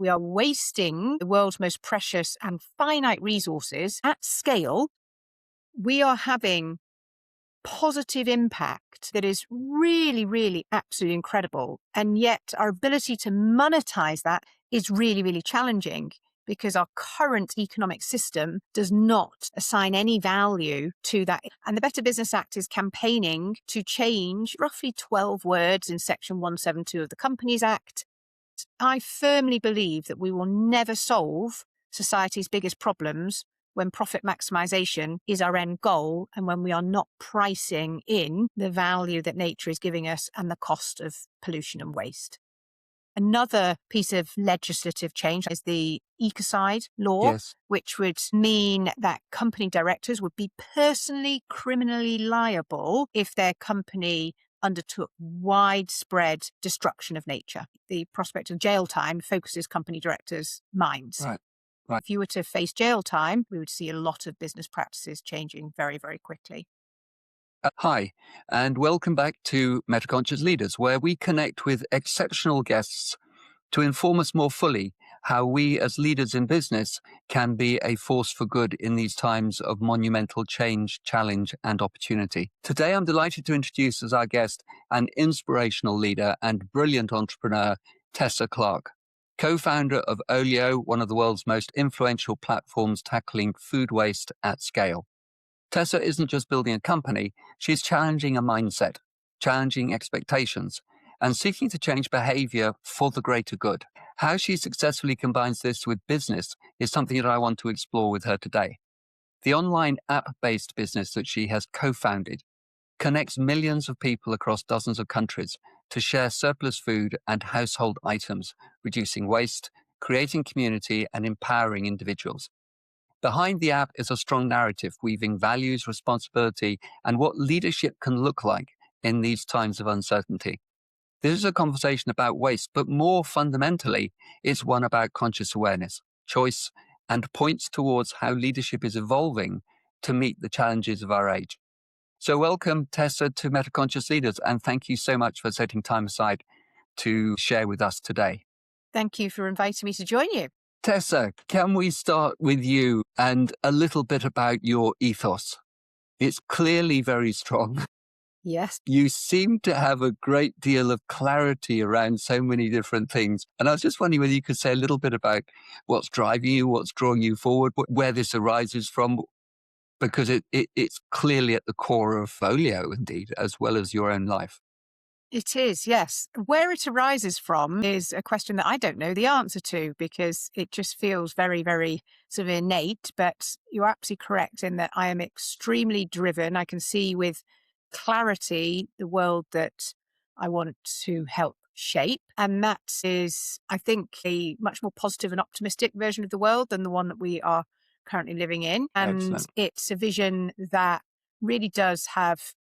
We are wasting the world's most precious and finite resources at scale. We are having positive impact that is really, really absolutely incredible. And yet our ability to monetize that is really, really challenging because our current economic system does not assign any value to that. And the Better Business Act is campaigning to change roughly 12 words in Section 172 of the Companies Act. I firmly believe that we will never solve society's biggest problems when profit maximization is our end goal and when we are not pricing in the value that nature is giving us and the cost of pollution and waste. Another piece of legislative change is the ecocide law, Yes. which would mean that company directors would be personally criminally liable if their company undertook widespread destruction of nature. The prospect of jail time focuses company directors' minds. Right. If you were to face jail time, we would see a lot of business practices changing very, very quickly. Hi, and welcome back to Metaconscious Leaders, where we connect with exceptional guests to inform us more fully how we as leaders in business can be a force for good in these times of monumental change, challenge, and opportunity. Today, I'm delighted to introduce as our guest an inspirational leader and brilliant entrepreneur, Tessa Clarke, co-founder of Olio, one of the world's most influential platforms tackling food waste at scale. Tessa isn't just building a company, she's challenging a mindset, challenging expectations, and seeking to change behavior for the greater good. How she successfully combines this with business is something that I want to explore with her today. The online app-based business that she has co-founded connects millions of people across dozens of countries to share surplus food and household items, reducing waste, creating community, and empowering individuals. Behind the app is a strong narrative weaving values, responsibility, and what leadership can look like in these times of uncertainty. This is a conversation about waste, but more fundamentally, it's one about conscious awareness, choice, and points towards how leadership is evolving to meet the challenges of our age. So welcome, Tessa, to Metaconscious Leaders, and thank you so much for setting time aside to share with us today. Thank you for inviting me to join you. Tessa, can we start with you and a little bit about your ethos? It's clearly very strong. Yes. You seem to have a great deal of clarity around so many different things. And I was just wondering whether you could say a little bit about what's driving you, what's drawing you forward, where this arises from, because it's clearly at the core of Olio, indeed, as well as your own life. It is, yes. Where it arises from is a question that I don't know the answer to because it just feels very, very sort of innate. But you're absolutely correct in that I am extremely driven. I can see with clarity the world that I want to help shape. And that is, I think, a much more positive and optimistic version of the world than the one that we are currently living in. And Excellent. it's a vision that really does have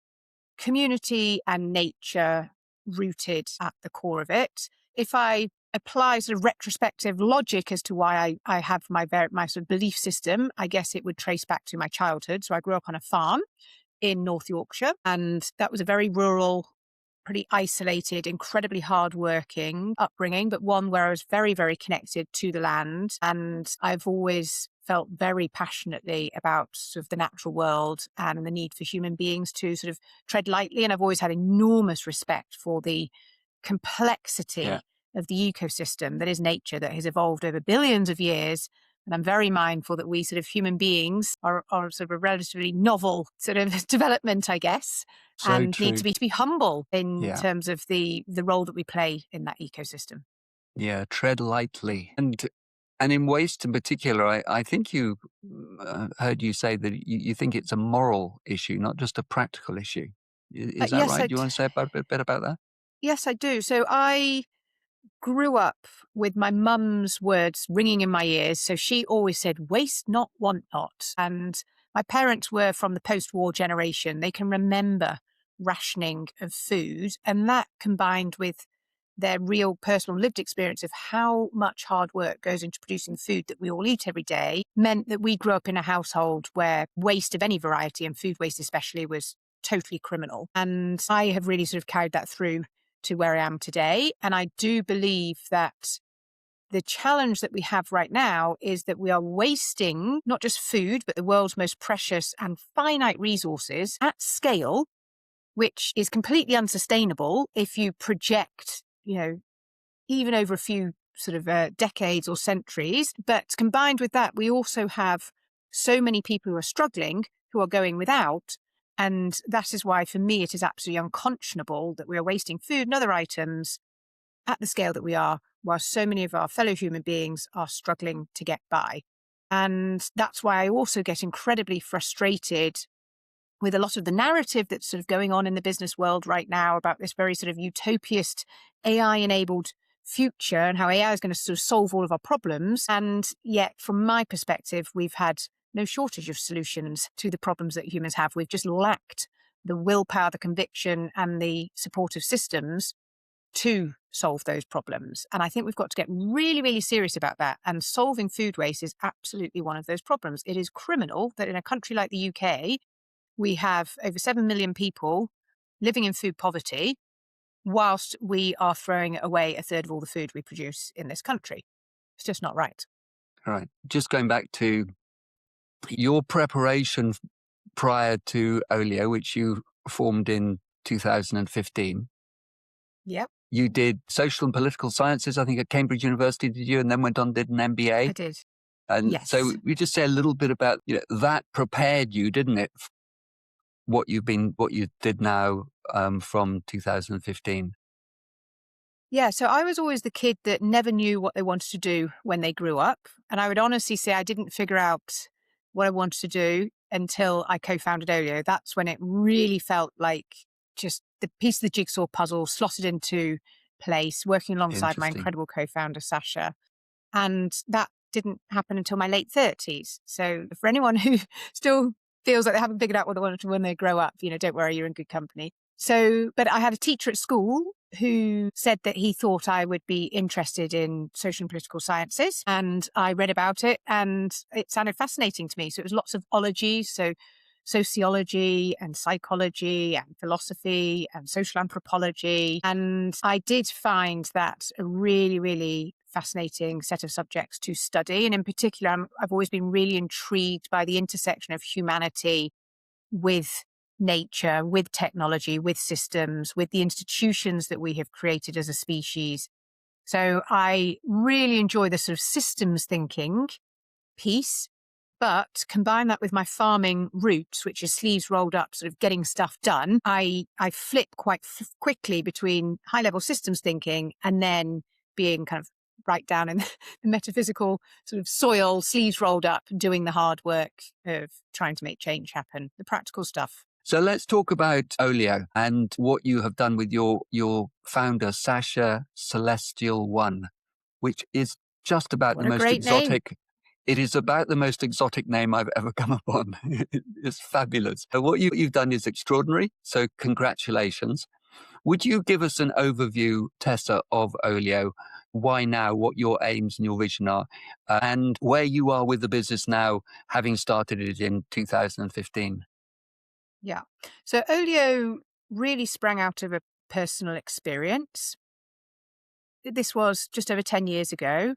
community and nature rooted at the core of it. If I apply sort of retrospective logic as to why I have my sort of belief system, I guess it would trace back to my childhood. So I grew up on a farm in North Yorkshire, and that was a very rural, pretty isolated, incredibly hardworking upbringing, but one where I was very, very connected to the land. And I've always felt very passionately about sort of the natural world and the need for human beings to sort of tread lightly. And I've always had enormous respect for the complexity of the ecosystem that is nature, that has evolved over billions of years. And I'm very mindful that we sort of human beings are sort of a relatively novel sort of development, I guess, So and true. need to be humble in terms of the role that we play in that ecosystem. Yeah, tread lightly. And in waste in particular, I think you heard you say that you think it's a moral issue, not just a practical issue. Is that Yes, right? Do you want to say a bit about that? yes, I do. So I grew up with my mum's words ringing in my ears. So she always said, waste not, want not. And my parents were from the post-war generation. They can remember rationing of food. And that combined with their real personal lived experience of how much hard work goes into producing food that we all eat every day meant that we grew up in a household where waste of any variety, and food waste especially, was totally criminal. And I have really sort of carried that through to where I am today. And I do believe that the challenge that we have right now is that we are wasting not just food, but the world's most precious and finite resources at scale, which is completely unsustainable if you project, even over a few sort of decades or centuries. But combined with that, we also have so many people who are struggling, who are going without. And that is why, for me, it is absolutely unconscionable that we are wasting food and other items at the scale that we are, while so many of our fellow human beings are struggling to get by. And that's why I also get incredibly frustrated with a lot of the narrative that's sort of going on in the business world right now about this very sort of utopiast AI-enabled future and how AI is going to sort of solve all of our problems. And yet, from my perspective, we've had no shortage of solutions to the problems that humans have. We've just lacked the willpower, the conviction, and the supportive systems to solve those problems. And I think we've got to get really, really serious about that. And solving food waste is absolutely one of those problems. It is criminal that in a country like the UK, we have over 7 million people living in food poverty, whilst we are throwing away a third of all the food we produce in this country. It's just not right. All right. Just going back to your preparation prior to Olio, which you formed in 2015. Yep. You did social and political sciences, I think, at Cambridge University, did you? And then went on, did an MBA? I did. And yes. So we just say a little bit about, that prepared you, didn't it? What you did now from 2015. Yeah, so I was always the kid that never knew what they wanted to do when they grew up. And I would honestly say I didn't figure out what I wanted to do until I co-founded Olio. That's when it really felt like just the piece of the jigsaw puzzle slotted into place, working alongside my incredible co-founder, Sasha. And that didn't happen until my late 30s. So for anyone who still feels like they haven't figured out what they want to do when they grow up, don't worry, you're in good company. So, but I had a teacher at school who said that he thought I would be interested in social and political sciences. And I read about it and it sounded fascinating to me. So it was lots of ology. So sociology and psychology and philosophy and social anthropology. And I did find that a really, really fascinating set of subjects to study. And in particular, I've always been really intrigued by the intersection of humanity with nature, with technology, with systems, with the institutions that we have created as a species. So I really enjoy the sort of systems thinking piece, but combine that with my farming roots, which is sleeves rolled up, sort of getting stuff done. I flip quite quickly between high level systems thinking and then being kind of right down in the metaphysical sort of soil, sleeves rolled up, doing the hard work of trying to make change happen, the practical stuff. So let's talk about Olio and what you have done with your founder, Sasha Celestial One, which is just about the most exotic. It is about the most exotic name I've ever come upon. It's fabulous. What you've done is extraordinary. So congratulations. Would you give us an overview, Tessa, of Olio? Why now, what your aims and your vision are, and where you are with the business now, having started it in 2015? Yeah. So Olio really sprang out of a personal experience. This was just over 10 years ago.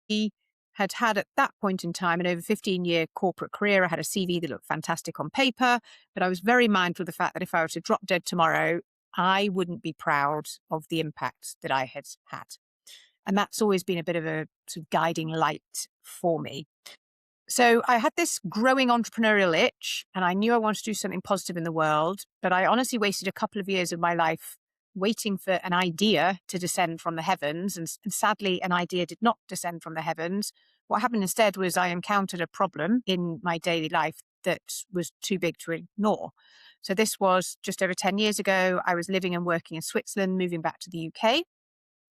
He had at that point in time an over 15-year corporate career. I had a CV that looked fantastic on paper, but I was very mindful of the fact that if I were to drop dead tomorrow, I wouldn't be proud of the impact that I had had. And that's always been a bit of a sort of guiding light for me. So I had this growing entrepreneurial itch and I knew I wanted to do something positive in the world, but I honestly wasted a couple of years of my life waiting for an idea to descend from the heavens. And sadly, an idea did not descend from the heavens. What happened instead was I encountered a problem in my daily life that was too big to ignore. So this was just over 10 years ago. I was living and working in Switzerland, moving back to the UK.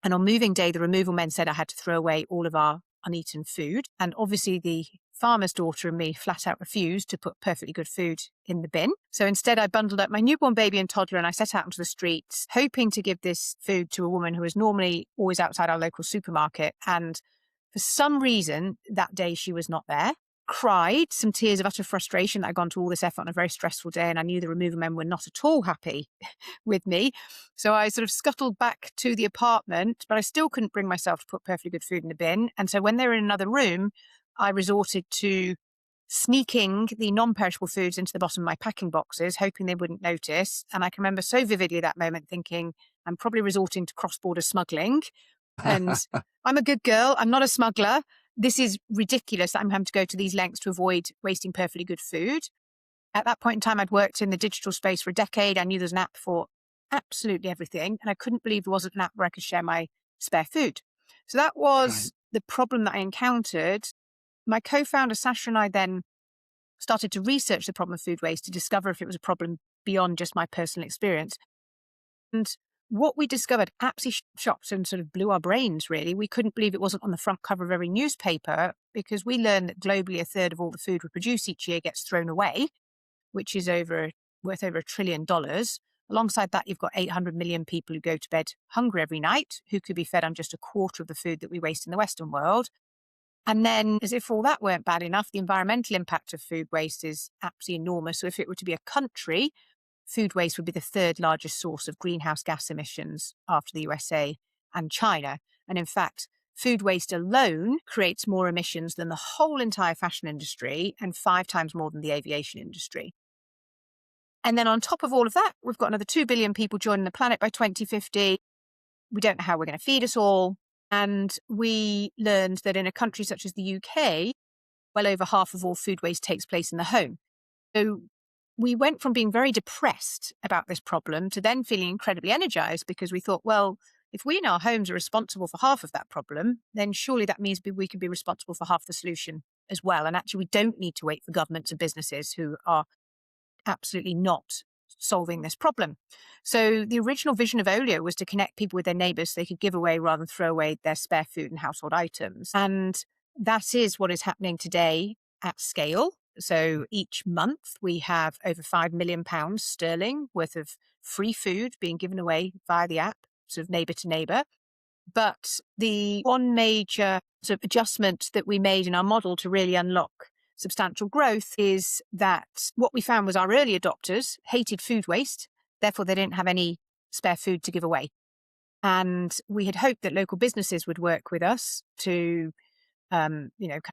And on moving day, the removal men said I had to throw away all of our uneaten food. And obviously the farmer's daughter and me flat out refused to put perfectly good food in the bin. So instead I bundled up my newborn baby and toddler and I set out into the streets, hoping to give this food to a woman who was normally always outside our local supermarket. And for some reason that day she was not there. cried some tears of utter frustration that I'd gone to all this effort on a very stressful day, and I knew the removal men were not at all happy with me. So I sort of scuttled back to the apartment, but I still couldn't bring myself to put perfectly good food in the bin. And so when they were in another room, I resorted to sneaking the non-perishable foods into the bottom of my packing boxes, hoping they wouldn't notice. And I can remember so vividly that moment thinking, I'm probably resorting to cross-border smuggling. And I'm a good girl. I'm not a smuggler. This is ridiculous that I'm having to go to these lengths to avoid wasting perfectly good food. At that point in time, I'd worked in the digital space for a decade. I knew there's an app for absolutely everything. And I couldn't believe there wasn't an app where I could share my spare food. So that was the problem that I encountered. My co-founder, Sasha, and I then started to research the problem of food waste to discover if it was a problem beyond just my personal experience. And what we discovered absolutely shocked and sort of blew our brains, really. We couldn't believe it wasn't on the front cover of every newspaper, because we learned that globally a third of all the food we produce each year gets thrown away, which is worth over $1 trillion. Alongside that, you've got 800 million people who go to bed hungry every night, who could be fed on just a quarter of the food that we waste in the Western world. And then, as if all that weren't bad enough, the environmental impact of food waste is absolutely enormous. So if it were to be a country, food waste would be the third largest source of greenhouse gas emissions after the USA and China. And in fact, food waste alone creates more emissions than the whole entire fashion industry and 5 times more than the aviation industry. And then on top of all of that, we've got another 2 billion people joining the planet by 2050. We don't know how we're going to feed us all. And we learned that in a country such as the UK, well over half of all food waste takes place in the home. So we went from being very depressed about this problem to then feeling incredibly energized, because we thought, well, if we in our homes are responsible for half of that problem, then surely that means we can be responsible for half the solution as well. And actually, we don't need to wait for governments and businesses who are absolutely not solving this problem. So the original vision of Olio was to connect people with their neighbours so they could give away rather than throw away their spare food and household items. And that is what is happening today at scale. So each month we have over £5 million sterling worth of free food being given away via the app, sort of neighbour to neighbour. But the one major sort of adjustment that we made in our model to really unlock substantial growth is that what we found was our early adopters hated food waste, therefore they didn't have any spare food to give away. And we had hoped that local businesses would work with us to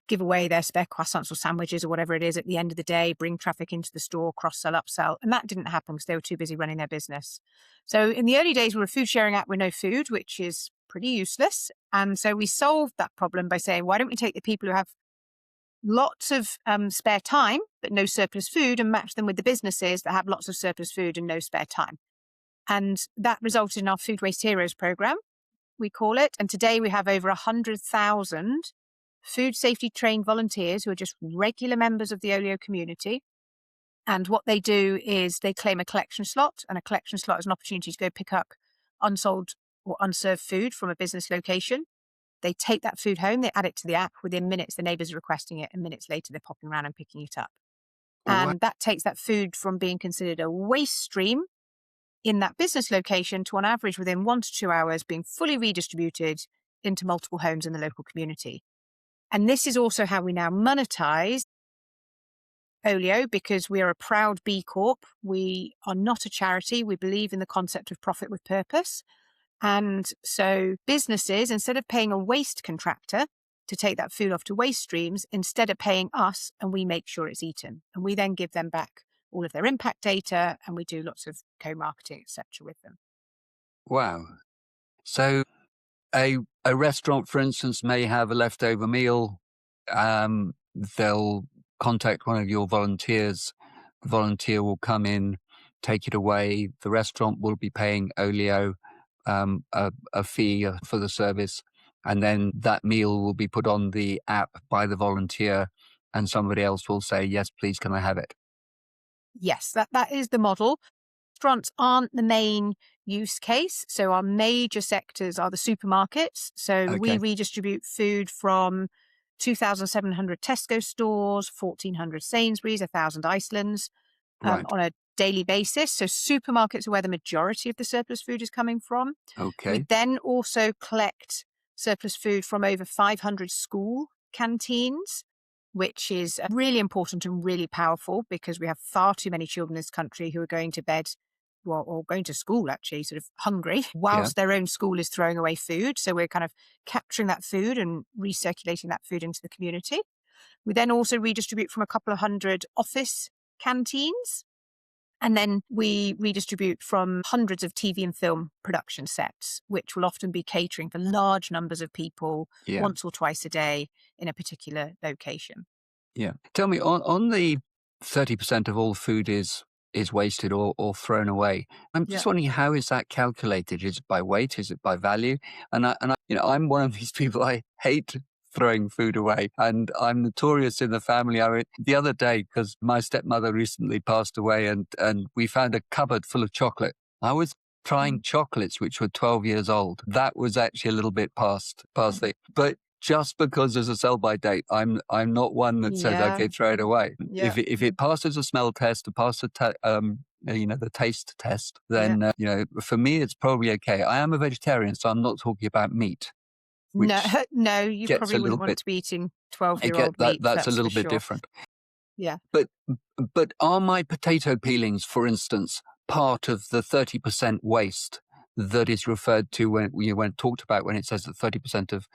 give away their spare croissants or sandwiches or whatever it is at the end of the day, bring traffic into the store, cross-sell, upsell. And that didn't happen because they were too busy running their business. So in the early days, we were a food sharing app with no food, which is pretty useless. And so we solved that problem by saying, why don't we take the people who have lots of spare time, but no surplus food, and match them with the businesses that have lots of surplus food and no spare time. And that resulted in our Food Waste Heroes program, we call it. And today we have over 100,000 food safety trained volunteers who are just regular members of the Olio community. And what they do is they claim a collection slot, and a collection slot is an opportunity to go pick up unsold or unserved food from a business location. They take that food home, they add it to the app. Within minutes, the neighbours are requesting it, and minutes later, they're popping around and picking it up. And that takes that food from being considered a waste stream in that business location to, on average, within 1 to 2 hours, being fully redistributed into multiple homes in the local community. And this is also how we now monetize Olio, because we are a proud B Corp. We are not a charity. We believe in the concept of profit with purpose. And so businesses, instead of paying a waste contractor to take that food off to waste streams, instead of paying us, and we make sure it's eaten. And we then give them back all of their impact data, and we do lots of co-marketing, etc. with them. Wow. So a restaurant, for instance, may have a leftover meal. They'll contact one of your volunteers. The volunteer will come in, take it away. The restaurant will be paying Olio a fee for the service, and then that meal will be put on the app by the volunteer, and somebody else will say, yes, please, can I have it? Yes, that is the model. Restaurants aren't the main use case. So our major sectors are the supermarkets. So we redistribute food from 2,700 Tesco stores, 1,400 Sainsbury's, 1,000 Icelands on a daily basis. So supermarkets are where the majority of the surplus food is coming from. We then also collect surplus food from over 500 school canteens. which is really important and really powerful because we have far too many children in this country who are going to bed or going to school actually sort of hungry whilst their own school is throwing away food. So we're kind of capturing that food and recirculating that food into the community. We then also redistribute from a couple of hundred office canteens. And then we redistribute from hundreds of TV and film production sets, which will often be catering for large numbers of people once or twice a day in a particular location. Yeah. Tell me, on the 30% of all food is wasted or thrown away. I'm just wondering, how is that calculated? Is it by weight? Is it by value? And I'm one of these people. I hate throwing food away, and I'm notorious in the family. The other day, because my stepmother recently passed away, and we found a cupboard full of chocolate. I was trying chocolates which were 12 years old. That was actually a little bit past but just because there's a sell-by date, I'm not one that says, okay, throw it away. Yeah. If it passes a smell test, the taste test, then for me it's probably okay. I am a vegetarian, so I'm not talking about meat. No, you probably wouldn't want to be eating 12-year-old meat. That's a little bit different. Yeah. But are my potato peelings, for instance, part of the 30% waste that is referred to when talked about when it says that 30% of...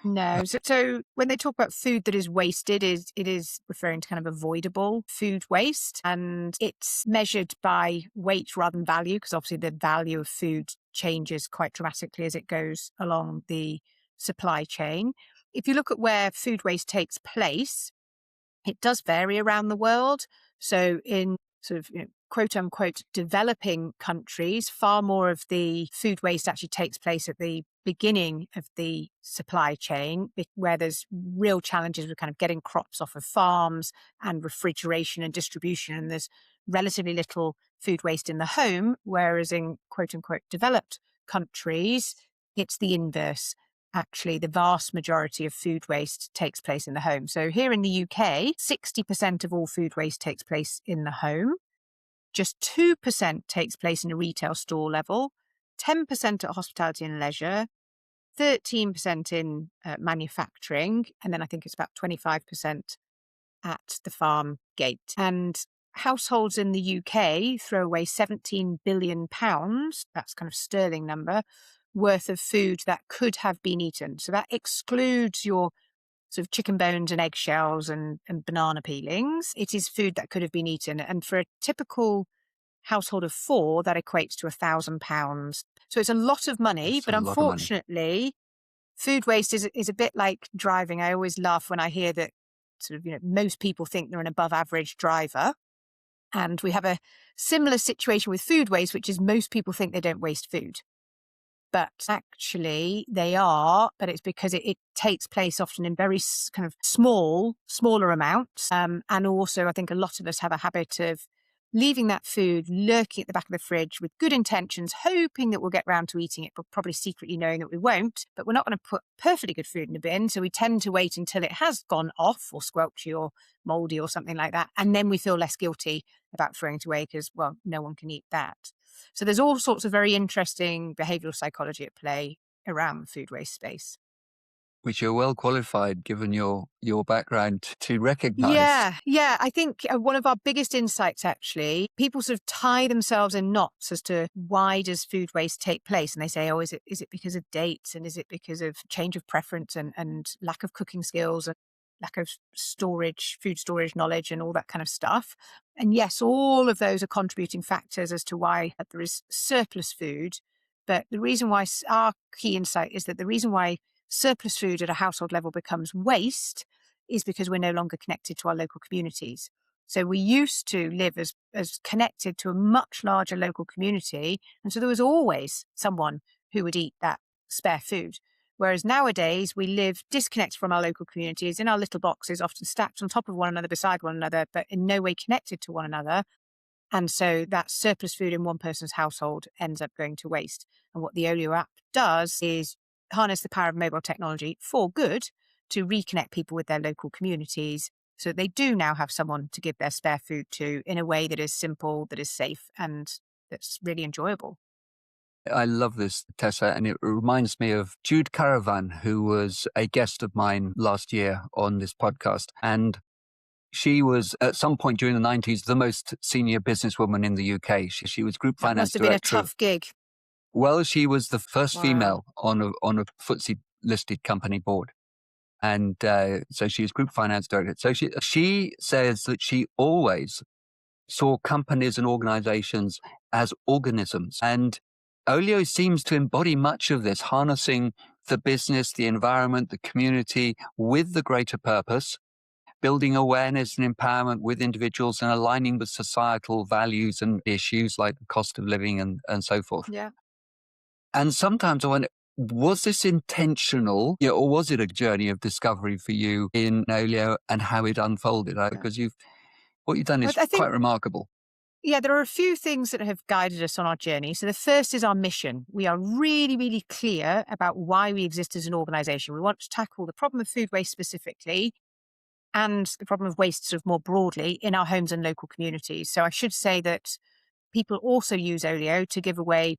No. So when they talk about food that is wasted, it is referring to kind of avoidable food waste, and it's measured by weight rather than value, because obviously the value of food changes quite dramatically as it goes along the supply chain. If you look at where food waste takes place, it does vary around the world. So in sort of, quote unquote, developing countries, far more of the food waste actually takes place at the beginning of the supply chain, where there's real challenges with kind of getting crops off of farms and refrigeration and distribution. And there's relatively little food waste in the home, whereas in quote unquote developed countries, it's the inverse. Actually, the vast majority of food waste takes place in the home. So here in the UK, 60% of all food waste takes place in the home. Just 2% takes place in a retail store level, 10% at hospitality and leisure, 13% in manufacturing, and then I think it's about 25% at the farm gate. And households in the UK throw away £17 billion, that's kind of sterling number, worth of food that could have been eaten. So that excludes your sort of chicken bones and eggshells and banana peelings. It is food that could have been eaten. And for a typical household of 4, that equates to £1,000. So it's a lot of money, but unfortunately, food waste is a bit like driving. I always laugh when I hear that sort of, most people think they're an above average driver. And we have a similar situation with food waste, which is most people think they don't waste food. But actually they are, but it's because it takes place often in very kind of smaller amounts. And also I think a lot of us have a habit of leaving that food lurking at the back of the fridge with good intentions, hoping that we'll get round to eating it, but probably secretly knowing that we won't. But we're not going to put perfectly good food in the bin. So we tend to wait until it has gone off or squelchy or mouldy or something like that. And then we feel less guilty about throwing it away because, well, no one can eat that. So there's all sorts of very interesting behavioural psychology at play around the food waste space. Which you're well qualified, given your background, to recognise. Yeah. I think one of our biggest insights, actually, people sort of tie themselves in knots as to why does food waste take place? And they say, is it because of dates? And is it because of change of preference and lack of cooking skills and lack of food storage knowledge and all that kind of stuff? And yes, all of those are contributing factors as to why there is surplus food. But the reason why our key insight is that the reason why surplus food at a household level becomes waste is because we're no longer connected to our local communities. So we used to live as connected to a much larger local community. And so there was always someone who would eat that spare food. Whereas nowadays we live disconnected from our local communities in our little boxes, often stacked on top of one another, beside one another, but in no way connected to one another. And so that surplus food in one person's household ends up going to waste. And what the Olio app does is harness the power of mobile technology for good to reconnect people with their local communities so that they do now have someone to give their spare food to in a way that is simple, that is safe, and that's really enjoyable. I love this, Tessa, and it reminds me of Jude Caravan, who was a guest of mine last year on this podcast. And she was, at some point during the 90s, the most senior businesswoman in the UK. She was group That finance must have been a director. tough gig. Well, she was the first Wow. female on a FTSE listed company board. And so she was group finance director. So she says that she always saw companies and organizations as organisms. And Olio seems to embody much of this, harnessing the business, the environment, the community with the greater purpose, building awareness and empowerment with individuals and aligning with societal values and issues like the cost of living and so forth. Yeah. And sometimes I wonder, was this intentional, or was it a journey of discovery for you in Olio and how it unfolded? Because what you've done is I think, quite remarkable. Yeah, there are a few things that have guided us on our journey. So the first is our mission. We are really, really clear about why we exist as an organization. We want to tackle the problem of food waste specifically and the problem of waste sort of more broadly in our homes and local communities. So I should say that people also use Olio to give away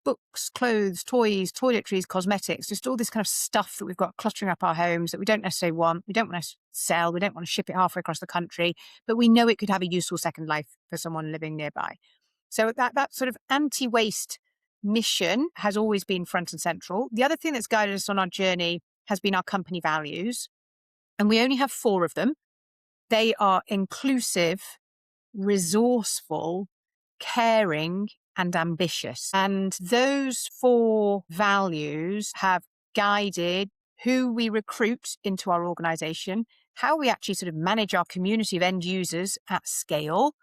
books, clothes, toys, toiletries, cosmetics, just all this kind of stuff that we've got cluttering up our homes that we don't necessarily want. We don't want to sell. We don't want to ship it halfway across the country, but we know it could have a useful second life for someone living nearby. So that sort of anti-waste mission has always been front and central. The other thing that's guided us on our journey has been our company values. And we only have 4 of them. They are inclusive, resourceful, caring, and ambitious. And those 4 values have guided who we recruit into our organization, how we actually sort of manage our community of end users at scale,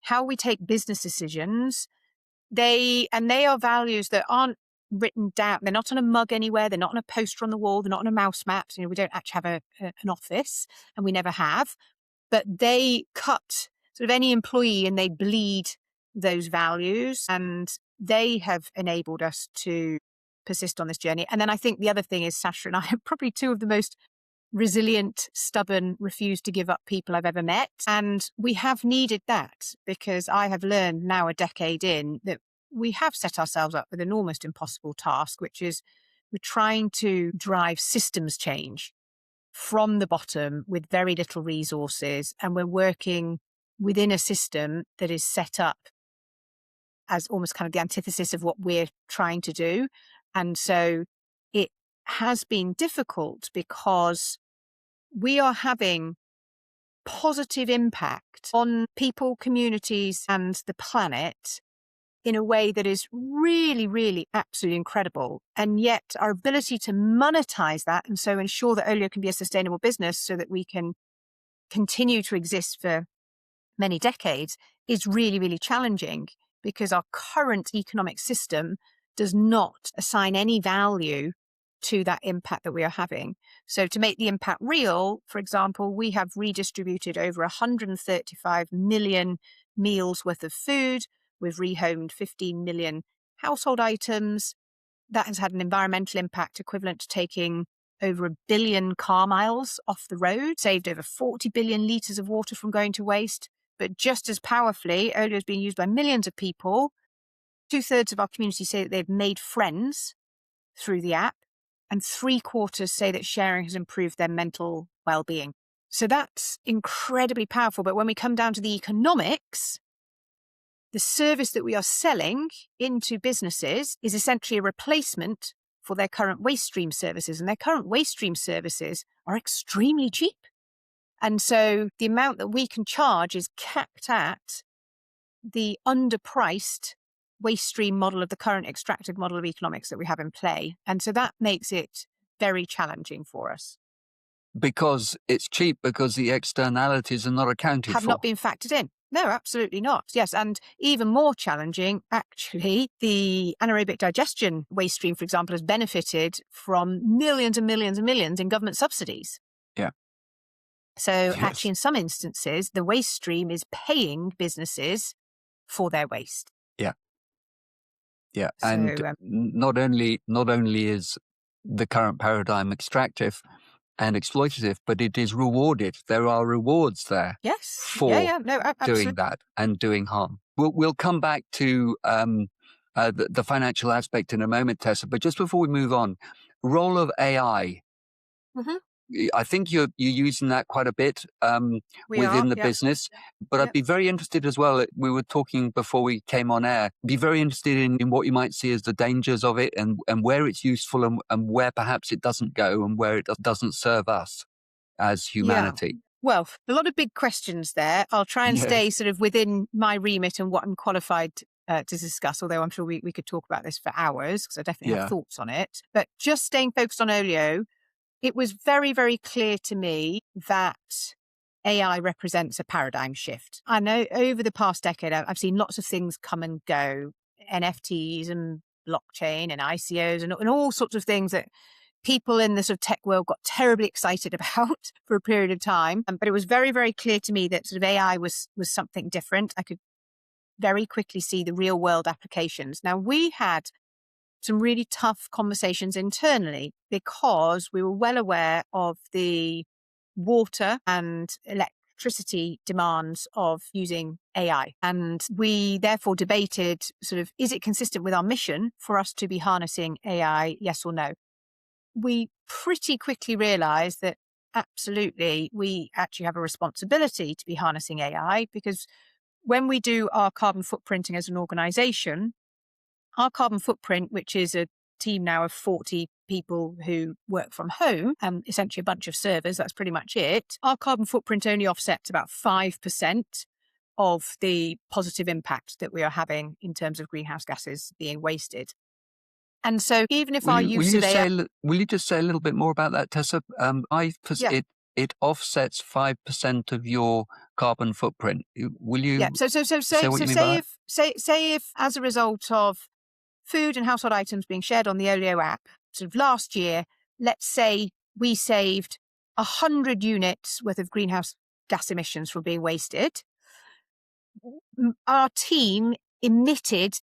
how we take business decisions. They are values that aren't written down. They're not on a mug anywhere. They're not on a poster on the wall. They're not on a mouse map. We don't actually have an office, and we never have. But they cut sort of any employee and they bleed those values, and they have enabled us to persist on this journey. And then I think the other thing is Sasha and I are probably 2 of the most resilient, stubborn, refuse to give up people I've ever met. And we have needed that because I have learned now a decade in that we have set ourselves up with an almost impossible task, which is we're trying to drive systems change from the bottom with very little resources. And we're working within a system that is set up as almost kind of the antithesis of what we're trying to do. And so it has been difficult because we are having positive impact on people, communities, and the planet in a way that is really, really absolutely incredible. And yet our ability to monetize that and so ensure that Olio can be a sustainable business so that we can continue to exist for many decades is really, really challenging because our current economic system does not assign any value to that impact that we are having. So to make the impact real, for example, we have redistributed over 135 million meals worth of food. We've rehomed 15 million household items. That has had an environmental impact equivalent to taking over 1 billion car miles off the road, saved over 40 billion litres of water from going to waste. But just as powerfully, Olio is being used by millions of people. 2/3 of our community say that they've made friends through the app, and 3/4 say that sharing has improved their mental well-being. So that's incredibly powerful. But when we come down to the economics, the service that we are selling into businesses is essentially a replacement for their current waste stream services. And their current waste stream services are extremely cheap. And so the amount that we can charge is capped at the underpriced waste stream model of the current extractive model of economics that we have in play. And so that makes it very challenging for us. Because it's cheap, because the externalities are not accounted for. Have not been factored in. No, absolutely not. Yes. And even more challenging, actually, the anaerobic digestion waste stream, for example, has benefited from millions and millions and millions in government subsidies. Yeah. So Yes. actually, in some instances, the waste stream is paying businesses for their waste. Yeah. Yeah. So, And not only is the current paradigm extractive and exploitative, but it is rewarded. There are rewards there yes. for No, absolutely. doing that and doing harm. We'll come back to the financial aspect in a moment, Tessa. But just before we move on, role of AI. Mhm. I think you're using that quite a bit We within are. the Yep. business, but I'd Yep. be very interested as well. We were talking before we came on air. Be very interested in what you might see as the dangers of it, and where it's useful, and where perhaps it doesn't go, and where it doesn't serve us as Yeah. humanity. Well, a lot of big questions there. I'll try and stay Yes. sort of within my remit and what I'm qualified to discuss, although I'm sure we could talk about this for hours because I definitely have Yeah. thoughts on it. But just staying focused on Olio, it was very, very clear to me that AI represents a paradigm shift. I know over the past decade, I've seen lots of things come and go, NFTs and blockchain and ICOs and all sorts of things that people in the sort of tech world got terribly excited about for a period of time. But it was very, very clear to me that sort of AI was something different. I could very quickly see the real world applications. Now, we had some really tough conversations internally because we were well aware of the water and electricity demands of using AI. And we therefore debated sort of, is it consistent with our mission for us to be harnessing AI, yes or no? We pretty quickly realized that absolutely we actually have a responsibility to be harnessing AI, because when we do our carbon footprinting as an organization, our carbon footprint, which is a team now of 40 people who work from home, essentially a bunch of servers, that's pretty much it. Our carbon footprint only offsets about 5% of the positive impact that we are having in terms of greenhouse gases being wasted. And so even if our Will use you of AI... will you just say a little bit more about that, Tessa? Yeah. It offsets 5% of your carbon footprint. Will Yeah. you So say what you mean by that? say if as a result of food and household items being shared on the Olio app, sort of last year, let's say we saved 100 units worth of greenhouse gas emissions from being wasted. Our team emitted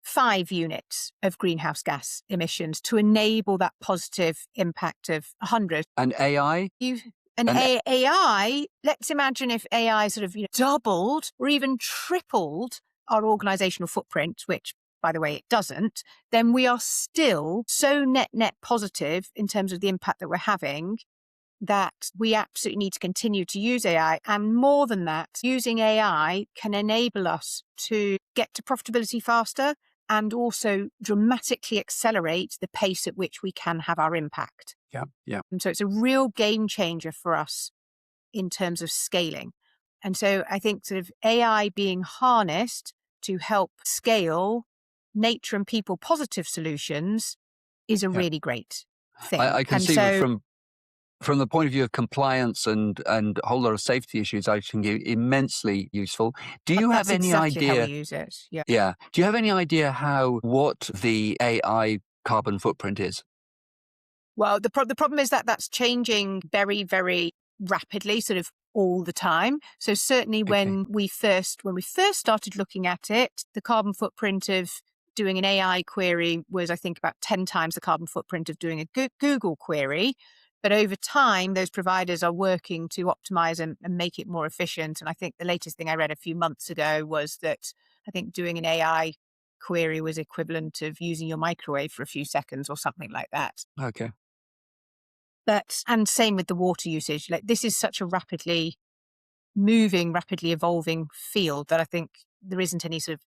5 units of greenhouse gas emissions to enable that positive impact of 100. And AI? AI, let's imagine if AI sort of doubled or even tripled our organizational footprint, which, by the way, it doesn't, then we are still so net positive in terms of the impact that we're having, that we absolutely need to continue to use AI. And more than that, using AI can enable us to get to profitability faster and also dramatically accelerate the pace at which we can have our impact. Yeah, yeah. And so it's a real game changer for us in terms of scaling. And so I think sort of AI being harnessed to help scale nature and people positive solutions is a Yeah. really great thing. I can and see so, from the point of view of compliance and a whole lot of safety issues, I think immensely useful. Do you have that's any exactly how we idea? use it. Yeah. Yeah. Do you have any idea what the AI carbon footprint is? Well, the problem is that that's changing very, very rapidly, sort of all the time. So certainly Okay. when we first started looking at it, the carbon footprint of doing an AI query was, I think, about 10 times the carbon footprint of doing a Google query. But over time, those providers are working to optimize and make it more efficient. And I think the latest thing I read a few months ago was that I think doing an AI query was equivalent of using your microwave for a few seconds or something like that. Okay. And same with the water usage. Like, this is such a rapidly moving, rapidly evolving field that I think there isn't any sort of...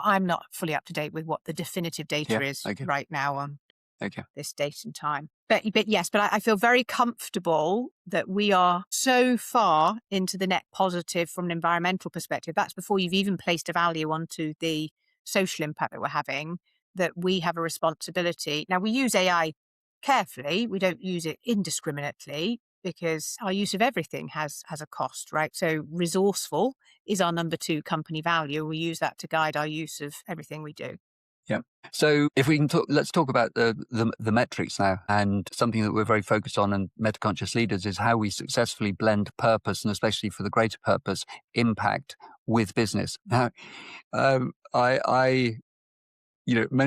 I'm not fully up to date with what the definitive data Yeah. is Okay. right now on Okay. this date and time. But yes, but I feel very comfortable that we are so far into the net positive from an environmental perspective. That's before you've even placed a value onto the social impact that we're having, that we have a responsibility. Now, we use AI carefully. We don't use it indiscriminately, because our use of everything has a cost, right? So resourceful is our number 2 company value. We use that to guide our use of everything we do. Yeah. So if we can let's talk about the metrics now. And something that we're very focused on in Metaconscious Leaders is how we successfully blend purpose, and especially for the greater purpose, impact with business. Now, many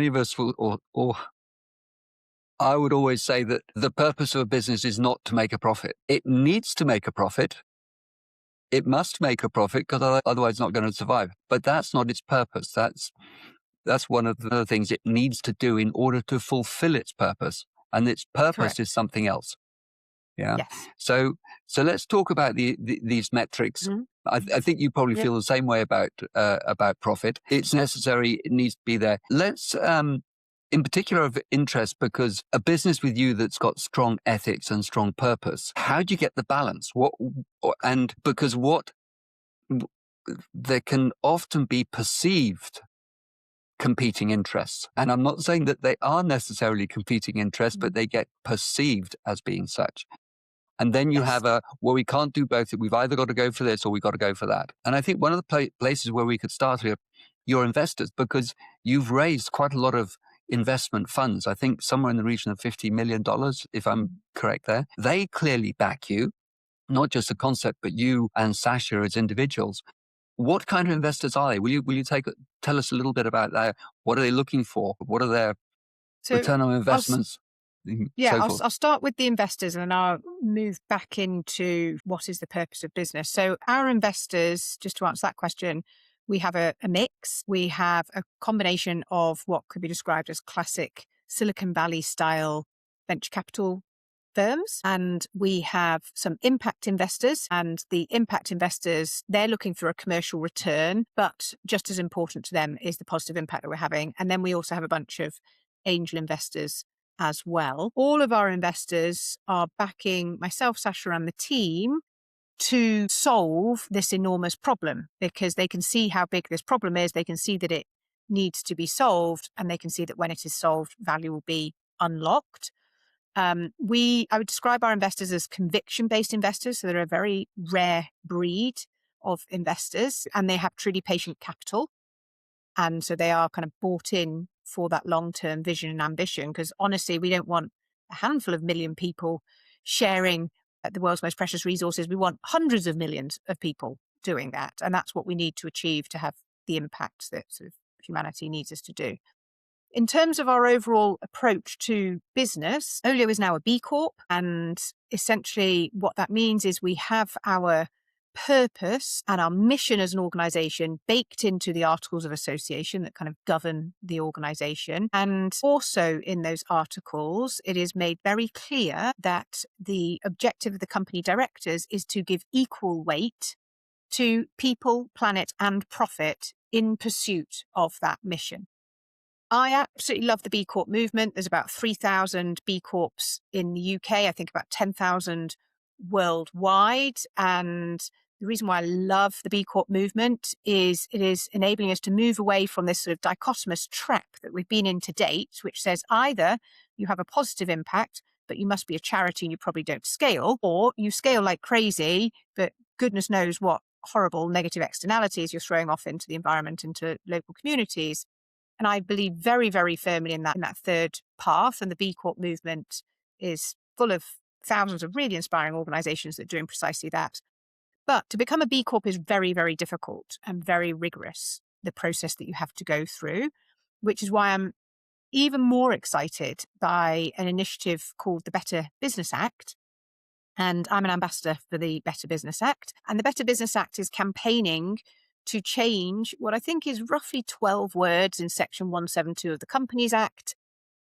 of us will, or I would always say that the purpose of a business is not to make a profit. It needs to make a profit. It must make a profit, because otherwise it's not going to survive. But that's not its purpose. That's one of the things it needs to do in order to fulfill its purpose. And its purpose Correct. is something else. Yeah. Yes. So let's talk about these metrics. Mhm. I think you probably Yep. feel the same way about profit. It's necessary. It needs to be there. Let's, in particular, of interest, because a business with you that's got strong ethics and strong purpose, how do you get the balance? Because there can often be perceived competing interests. And I'm not saying that they are necessarily competing interests, but they get perceived as being such. And then you Yes. have we can't do both. We've either got to go for this or we've got to go for that. And I think one of the places where we could start here, your investors, because you've raised quite a lot of investment funds, I think somewhere in the region of $50 million, if I'm correct there. They clearly back you, not just the concept, but you and Sasha as individuals. What kind of investors are they? Will you tell us a little bit about that? What are they looking for? What are their return on investments? I'll start with the investors and then I'll move back into what is the purpose of business. So our investors, just to answer that question, we have a mix. We have a combination of what could be described as classic Silicon Valley style venture capital firms. And we have some impact investors, and the impact investors, they're looking for a commercial return, but just as important to them is the positive impact that we're having. And then we also have a bunch of angel investors as well. All of our investors are backing myself, Sasha, and the team to solve this enormous problem because they can see how big this problem is. They can see that it needs to be solved, and they can see that when it is solved, value will be unlocked. I would describe our investors as conviction-based investors. So they're a very rare breed of investors, and they have truly patient capital. And so they are kind of bought in for that long-term vision and ambition, because honestly, we don't want a handful of million people sharing the world's most precious resources. We want hundreds of millions of people doing that. And that's what we need to achieve to have the impact that sort of humanity needs us to do. In terms of our overall approach to business, Olio is now a B Corp. And essentially what that means is we have our purpose and our mission as an organization baked into the articles of association that kind of govern the organization. And also in those articles, it is made very clear that the objective of the company directors is to give equal weight to people, planet, and profit in pursuit of that mission. I absolutely love the B Corp movement. There's about 3,000 B Corps in the UK, I think about 10,000 worldwide. And the reason why I love the B Corp movement is it is enabling us to move away from this sort of dichotomous trap that we've been in to date, which says either you have a positive impact, but you must be a charity and you probably don't scale, or you scale like crazy, but goodness knows what horrible negative externalities you're throwing off into the environment, into local communities. And I believe very, very firmly in that third path. And the B Corp movement is full of thousands of really inspiring organizations that are doing precisely that. But to become a B Corp is very, very difficult and very rigorous, the process that you have to go through, which is why I'm even more excited by an initiative called the Better Business Act. And I'm an ambassador for the Better Business Act. And the Better Business Act is campaigning to change what I think is roughly 12 words in Section 172 of the Companies Act,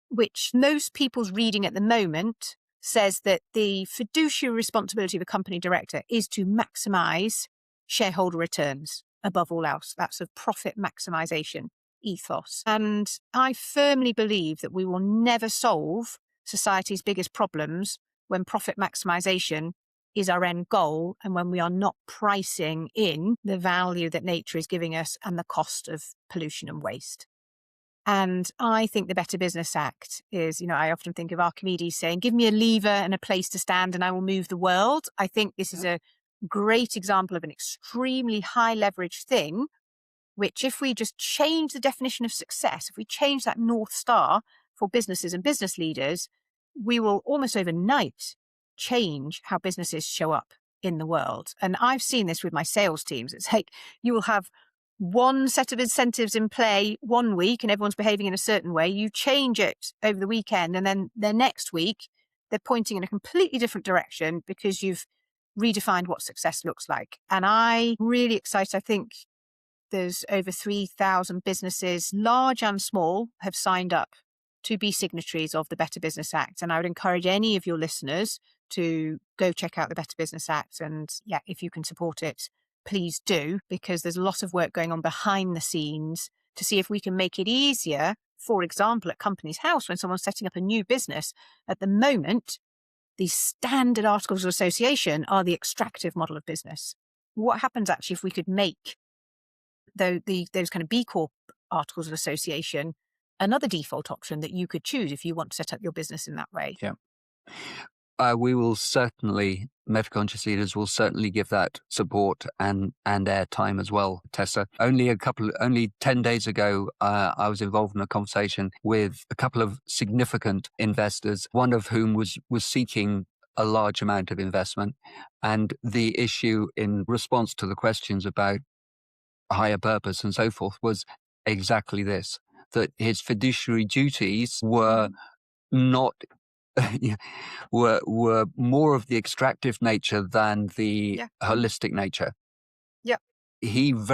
which most people's reading at the moment says that the fiduciary responsibility of a company director is to maximize shareholder returns above all else. That's a profit maximization ethos. And I firmly believe that we will never solve society's biggest problems when profit maximization is our end goal, and when we are not pricing in the value that nature is giving us and the cost of pollution and waste. And I think the Better Business Act is, I often think of Archimedes saying, give me a lever and a place to stand and I will move the world. I think this is a great example of an extremely high leverage thing, which if we just change the definition of success, if we change that North Star for businesses and business leaders, we will almost overnight change how businesses show up in the world. And I've seen this with my sales teams. It's like you will have one set of incentives in play one week and everyone's behaving in a certain way. You change it over the weekend and then the next week they're pointing in a completely different direction because you've redefined what success looks like. And I'm really excited. I think there's over 3,000 businesses, large and small, have signed up to be signatories of the Better Business Act. And I would encourage any of your listeners to go check out the Better Business Act. And yeah, if you can support it, please do, because there's a lot of work going on behind the scenes to see if we can make it easier. For example, at Companies House, when someone's setting up a new business, at the moment, the standard articles of association are the extractive model of business. What happens actually if we could make those kind of B Corp articles of association another default option that you could choose if you want to set up your business in that way? Yeah. We will certainly, Meta-conscious leaders will certainly give that support and airtime as well, Tessa. Only 10 days ago, I was involved in a conversation with a couple of significant investors, one of whom was seeking a large amount of investment. And the issue in response to the questions about higher purpose and so forth was exactly this, that his fiduciary duties were not were more of the extractive nature than the holistic nature. Yeah. If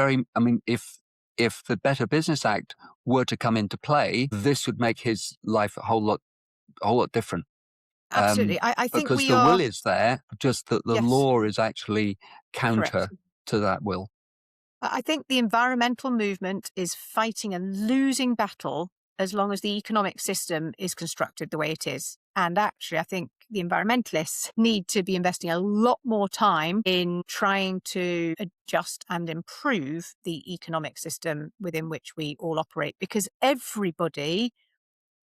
the Better Business Act were to come into play, this would make his life a whole lot different. Absolutely. I think because we the are. will is there, just that the Yes. law is actually counter Correct. to that will. I think the environmental movement is fighting a losing battle as long as the economic system is constructed the way it is. And actually, I think the environmentalists need to be investing a lot more time in trying to adjust and improve the economic system within which we all operate, because everybody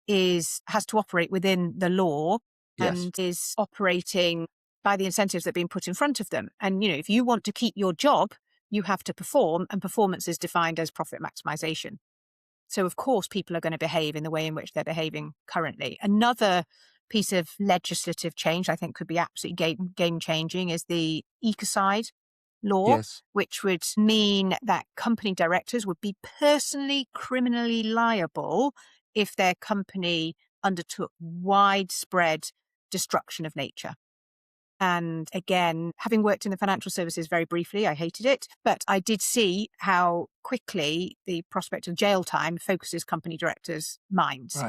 has to operate within the law. Yes. And is operating by the incentives that are being put in front of them. And, if you want to keep your job, you have to perform, and performance is defined as profit maximization. So, of course, people are going to behave in the way in which they're behaving currently. Another piece of legislative change I think could be absolutely game-changing is the ecocide law, Yes. which would mean that company directors would be personally criminally liable if their company undertook widespread destruction of nature. And again, having worked in the financial services very briefly, I hated it, but I did see how quickly the prospect of jail time focuses company directors' minds.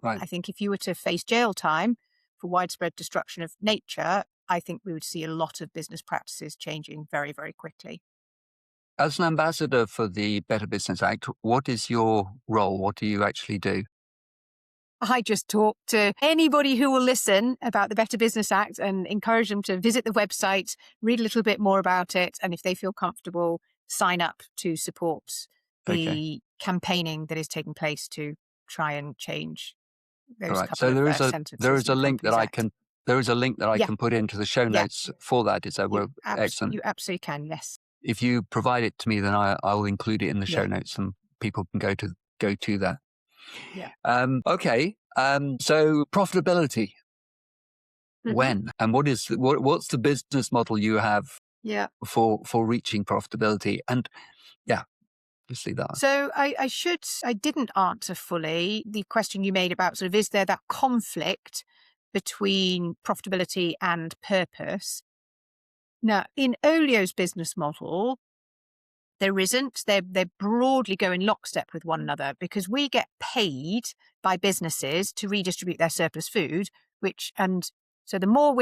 Right. I think if you were to face jail time for widespread destruction of nature, I think we would see a lot of business practices changing very, very quickly. As an ambassador for the Better Business Act, what is your role? What do you actually do? I just talk to anybody who will listen about the Better Business Act and encourage them to visit the website, read a little bit more about it, and if they feel comfortable, sign up to support the campaigning that is taking place to try and change those couple So of sentences. there is a link that I can Yeah. can put into the show notes for that. Is that excellent? You absolutely can. Yes. If you provide it to me, then I will include it in the show Yeah. notes, and people can go to that. Yeah. Okay. So profitability. Mhm. When and what's the business model you have for reaching profitability? And just leave that. So I didn't answer fully the question you made about sort of, is there that conflict between profitability and purpose? Now, in Olio's business model, there isn't. They broadly go in lockstep with one another, because we get paid by businesses to redistribute their surplus food, so the more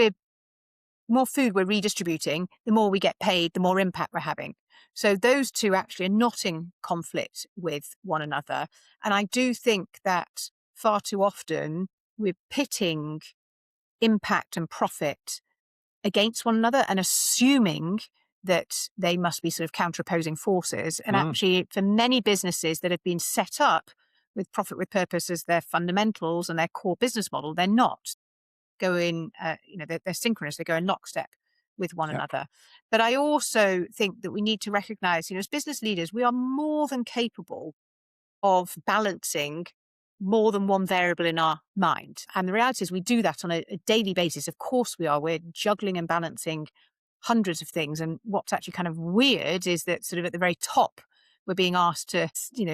food we're redistributing, the more we get paid, the more impact we're having. So those two actually are not in conflict with one another. And I do think that far too often we're pitting impact and profit against one another and assuming that they must be sort of counter-opposing forces. And actually, for many businesses that have been set up with profit with purpose as their fundamentals and their core business model, they're not going, they're synchronous, they go in lockstep with one another. But I also think that we need to recognize, as business leaders, we are more than capable of balancing more than one variable in our mind. And the reality is we do that on a daily basis. Of course we are. We're juggling and balancing hundreds of things. And what's actually kind of weird is that sort of at the very top, we're being asked to,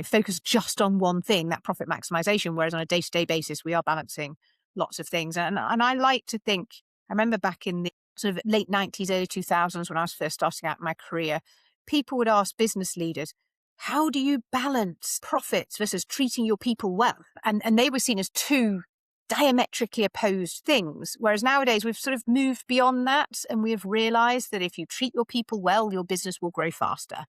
focus just on one thing, that profit maximization, whereas on a day-to-day basis, we are balancing lots of things. And I like to think, I remember back in the sort of late 90s, early 2000s, when I was first starting out my career, people would ask business leaders, how do you balance profits versus treating your people well? And they were seen as two diametrically opposed things. Whereas nowadays we've sort of moved beyond that, and we have realized that if you treat your people well, your business will grow faster.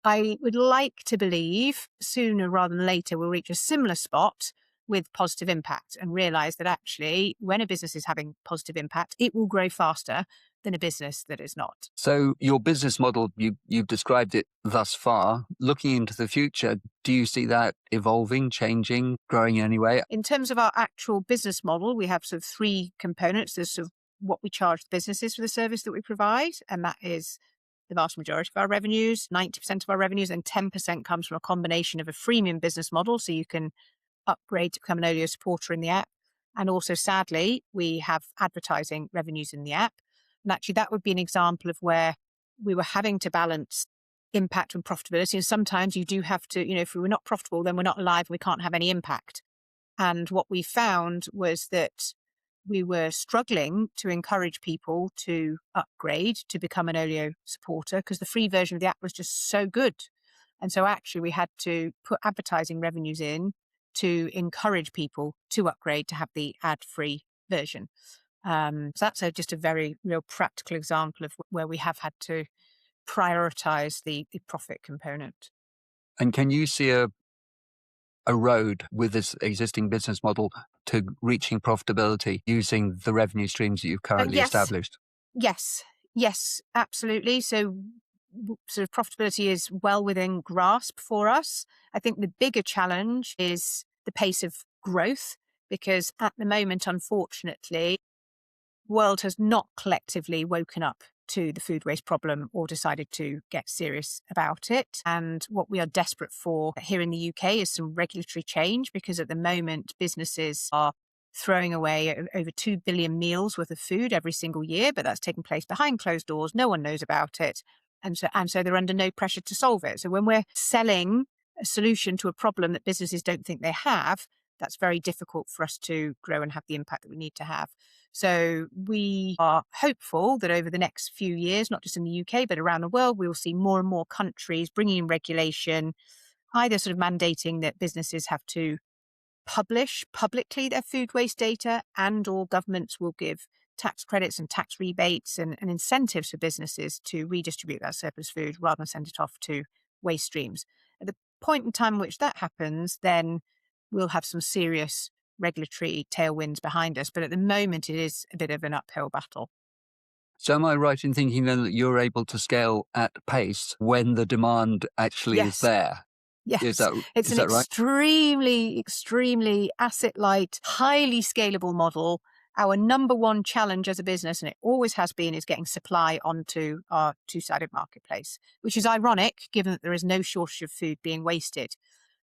I would like to believe sooner rather than later we'll reach a similar spot with positive impact and realize that actually when a business is having positive impact, it will grow faster than a business that is not. So your business model, you've described it thus far. Looking into the future, do you see that evolving, changing, growing in any way? In terms of our actual business model, we have sort of three components. There's sort of what we charge businesses for the service that we provide, and that is the vast majority of our revenues, 90% of our revenues, and 10% comes from a combination of a freemium business model, so you can upgrade to become an Olio supporter in the app. And also, sadly, we have advertising revenues in the app. And actually, that would be an example of where we were having to balance impact and profitability. And sometimes you do have to, if we were not profitable, then we're not alive, we can't have any impact. And what we found was that we were struggling to encourage people to upgrade to become an Olio supporter because the free version of the app was just so good. And so actually we had to put advertising revenues in to encourage people to upgrade to have the ad-free version. So that's just a very real practical example of where we have had to prioritize the profit component. And can you see a road with this existing business model to reaching profitability using the revenue streams that you've currently established? Yes, absolutely. So sort of profitability is well within grasp for us. I think the bigger challenge is the pace of growth, because at the moment, unfortunately, the world has not collectively woken up to the food waste problem or decided to get serious about it. And what we are desperate for here in the UK is some regulatory change, because at the moment businesses are throwing away over 2 billion meals worth of food every single year, but that's taking place behind closed doors. No one knows about it. And so they're under no pressure to solve it. So when we're selling a solution to a problem that businesses don't think they have, that's very difficult for us to grow and have the impact that we need to have. So we are hopeful that over the next few years, not just in the UK, but around the world, we will see more and more countries bringing in regulation, either sort of mandating that businesses have to publish publicly their food waste data, and or governments will give tax credits and tax rebates and incentives for businesses to redistribute that surplus food rather than send it off to waste streams. At the point in time in which that happens, then we'll have some serious regulatory tailwinds behind us. But at the moment, it is a bit of an uphill battle. So am I right in thinking then that you're able to scale at pace when the demand actually is there? Yes, Is it's an that right? extremely asset-light, highly scalable model. Our number one challenge as a business, and it always has been, is getting supply onto our two-sided marketplace, which is ironic given that there is no shortage of food being wasted.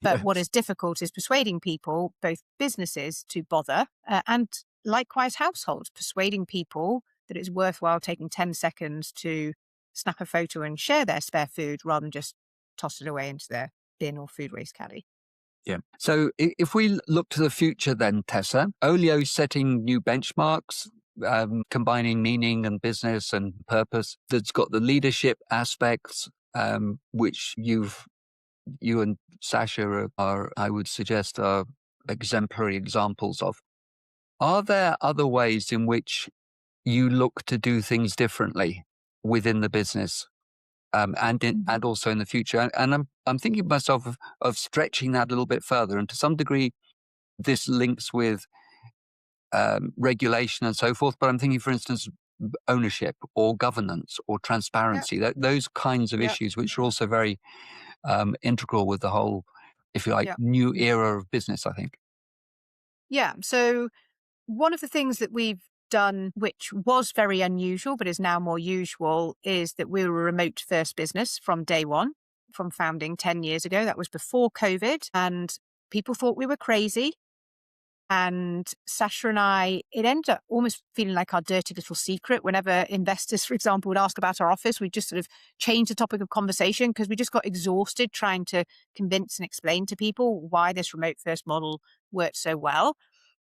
But what is difficult is persuading people, both businesses, to bother, and likewise households, persuading people that it's worthwhile taking 10 seconds to snap a photo and share their spare food rather than just toss it away into their bin or food waste caddy. Yeah. So if we look to the future then, Tessa, Olio setting new benchmarks, combining meaning and business and purpose, that's got the leadership aspects, which you and Sasha are, I would suggest, are exemplary examples of. Are there other ways in which you look to do things differently within the business, and also in the future? And I'm thinking to myself of stretching that a little bit further, and to some degree, this links with regulation and so forth. But I'm thinking, for instance, ownership or governance or transparency, those kinds of issues, which are also very integral with the whole, if you like, new era of business, I think. Yeah. So one of the things that we've done, which was very unusual, but is now more usual, is that we were a remote first business from day one, from founding 10 years ago. That was before COVID, and people thought we were crazy. And Sasha and I, it ended up almost feeling like our dirty little secret. Whenever investors, for example, would ask about our office, we just sort of changed the topic of conversation because we just got exhausted trying to convince and explain to people why this remote first model worked so well.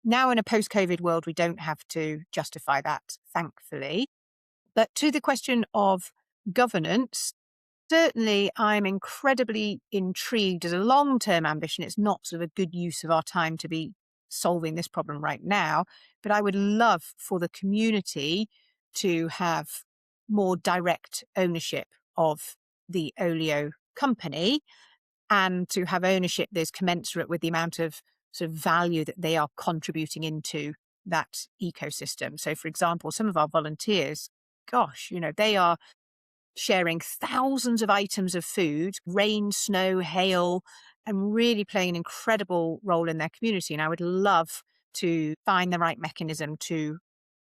Now, in a post-COVID world, we don't have to justify that, thankfully. But to the question of governance, certainly I'm incredibly intrigued as a long-term ambition. It's not sort of a good use of our time to be solving this problem right now, but I would love for the community to have more direct ownership of the Olio company and to have ownership that is commensurate with the amount of sort of value that they are contributing into that ecosystem. So, for example, some of our volunteers, gosh, they are sharing thousands of items of food, rain, snow, hail, and really playing an incredible role in their community. And I would love to find the right mechanism to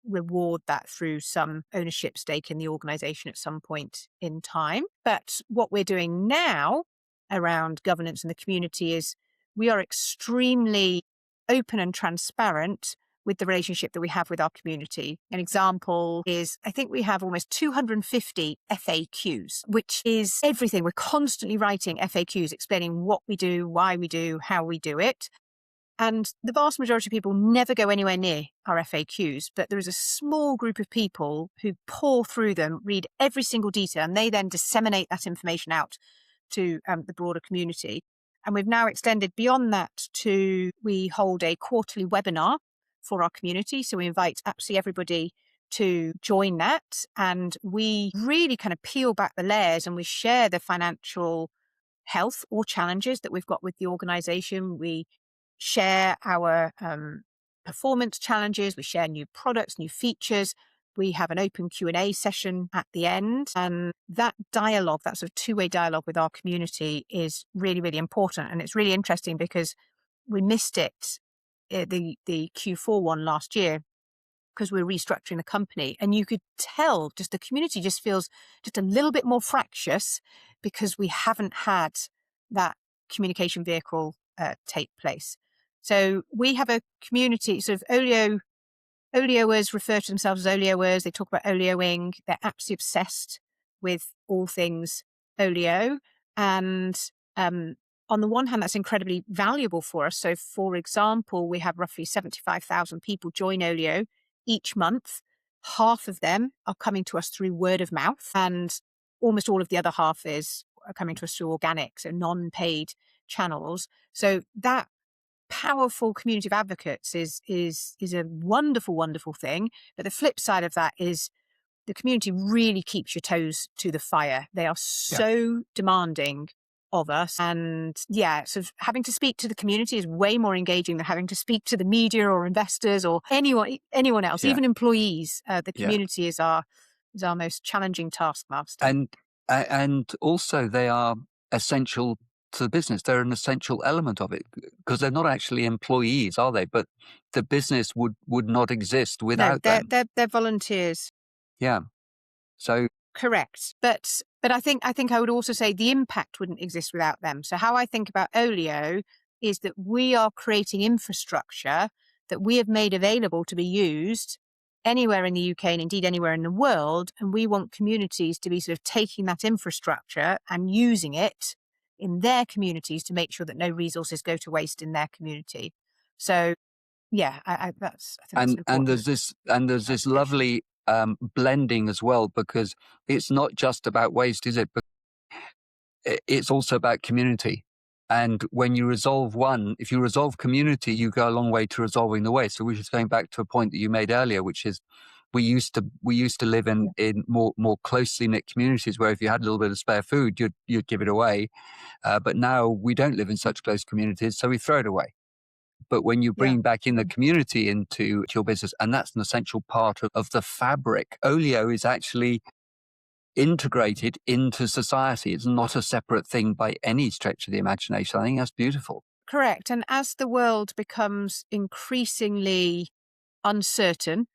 reward that through some ownership stake in the organization at some point in time. But what we're doing now around governance in the community is we are extremely open and transparent with the relationship that we have with our community. An example is, I think we have almost 250 FAQs, which is everything. We're constantly writing FAQs explaining what we do, why we do, how we do it. And the vast majority of people never go anywhere near our FAQs, but there is a small group of people who pore through them, read every single detail, and they then disseminate that information out to the broader community. And we've now extended beyond that to we hold a quarterly webinar for our community. So we invite absolutely everybody to join that. And we really kind of peel back the layers and we share the financial health or challenges that we've got with the organization. We share our performance challenges. We share new products, new features. We have an open Q&A session at the end. And that dialogue, that sort of two-way dialogue with our community is really, really important. And it's really interesting because we missed it, the Q4 one last year, because we're restructuring the company. And you could tell just the community just feels just a little bit more fractious because we haven't had that communication vehicle take place. So we have a community, sort of Olioers refer to themselves as Olioers. They talk about Olioing. They're absolutely obsessed with all things Olio. And on the one hand, that's incredibly valuable for us. So, for example, we have roughly 75,000 people join Olio each month. Half of them are coming to us through word of mouth, and almost all of the other half are coming to us through organic, so non-paid channels. So that powerful community of advocates is a wonderful, wonderful thing. But the flip side of that is the community really keeps your toes to the fire. They are so demanding of us. And sort of having to speak to the community is way more engaging than having to speak to the media or investors or anyone else, even employees. The community is our most challenging taskmaster. And also they are essential to the business. They're an essential element of it because they're not actually employees, are they? But the business would not exist without them. They're volunteers. Yeah. So correct. But I think I would also say the impact wouldn't exist without them. So how I think about Olio is that we are creating infrastructure that we have made available to be used anywhere in the UK and indeed anywhere in the world. And we want communities to be sort of taking that infrastructure and using it in their communities to make sure that no resources go to waste in their community. So I think that's important. And there's this lovely blending as well, because it's not just about waste, is it? But it's also about community. And when you resolve one, if you resolve community, you go a long way to resolving the waste. So we're just going back to a point that you made earlier, which is we used to live in more closely knit communities where if you had a little bit of spare food, you'd give it away. But now we don't live in such close communities, so we throw it away. But when you bring back in the community into your business, and that's an essential part of the fabric, Olio is actually integrated into society. It's not a separate thing by any stretch of the imagination. I think that's beautiful. Correct. And as the world becomes increasingly uncertain,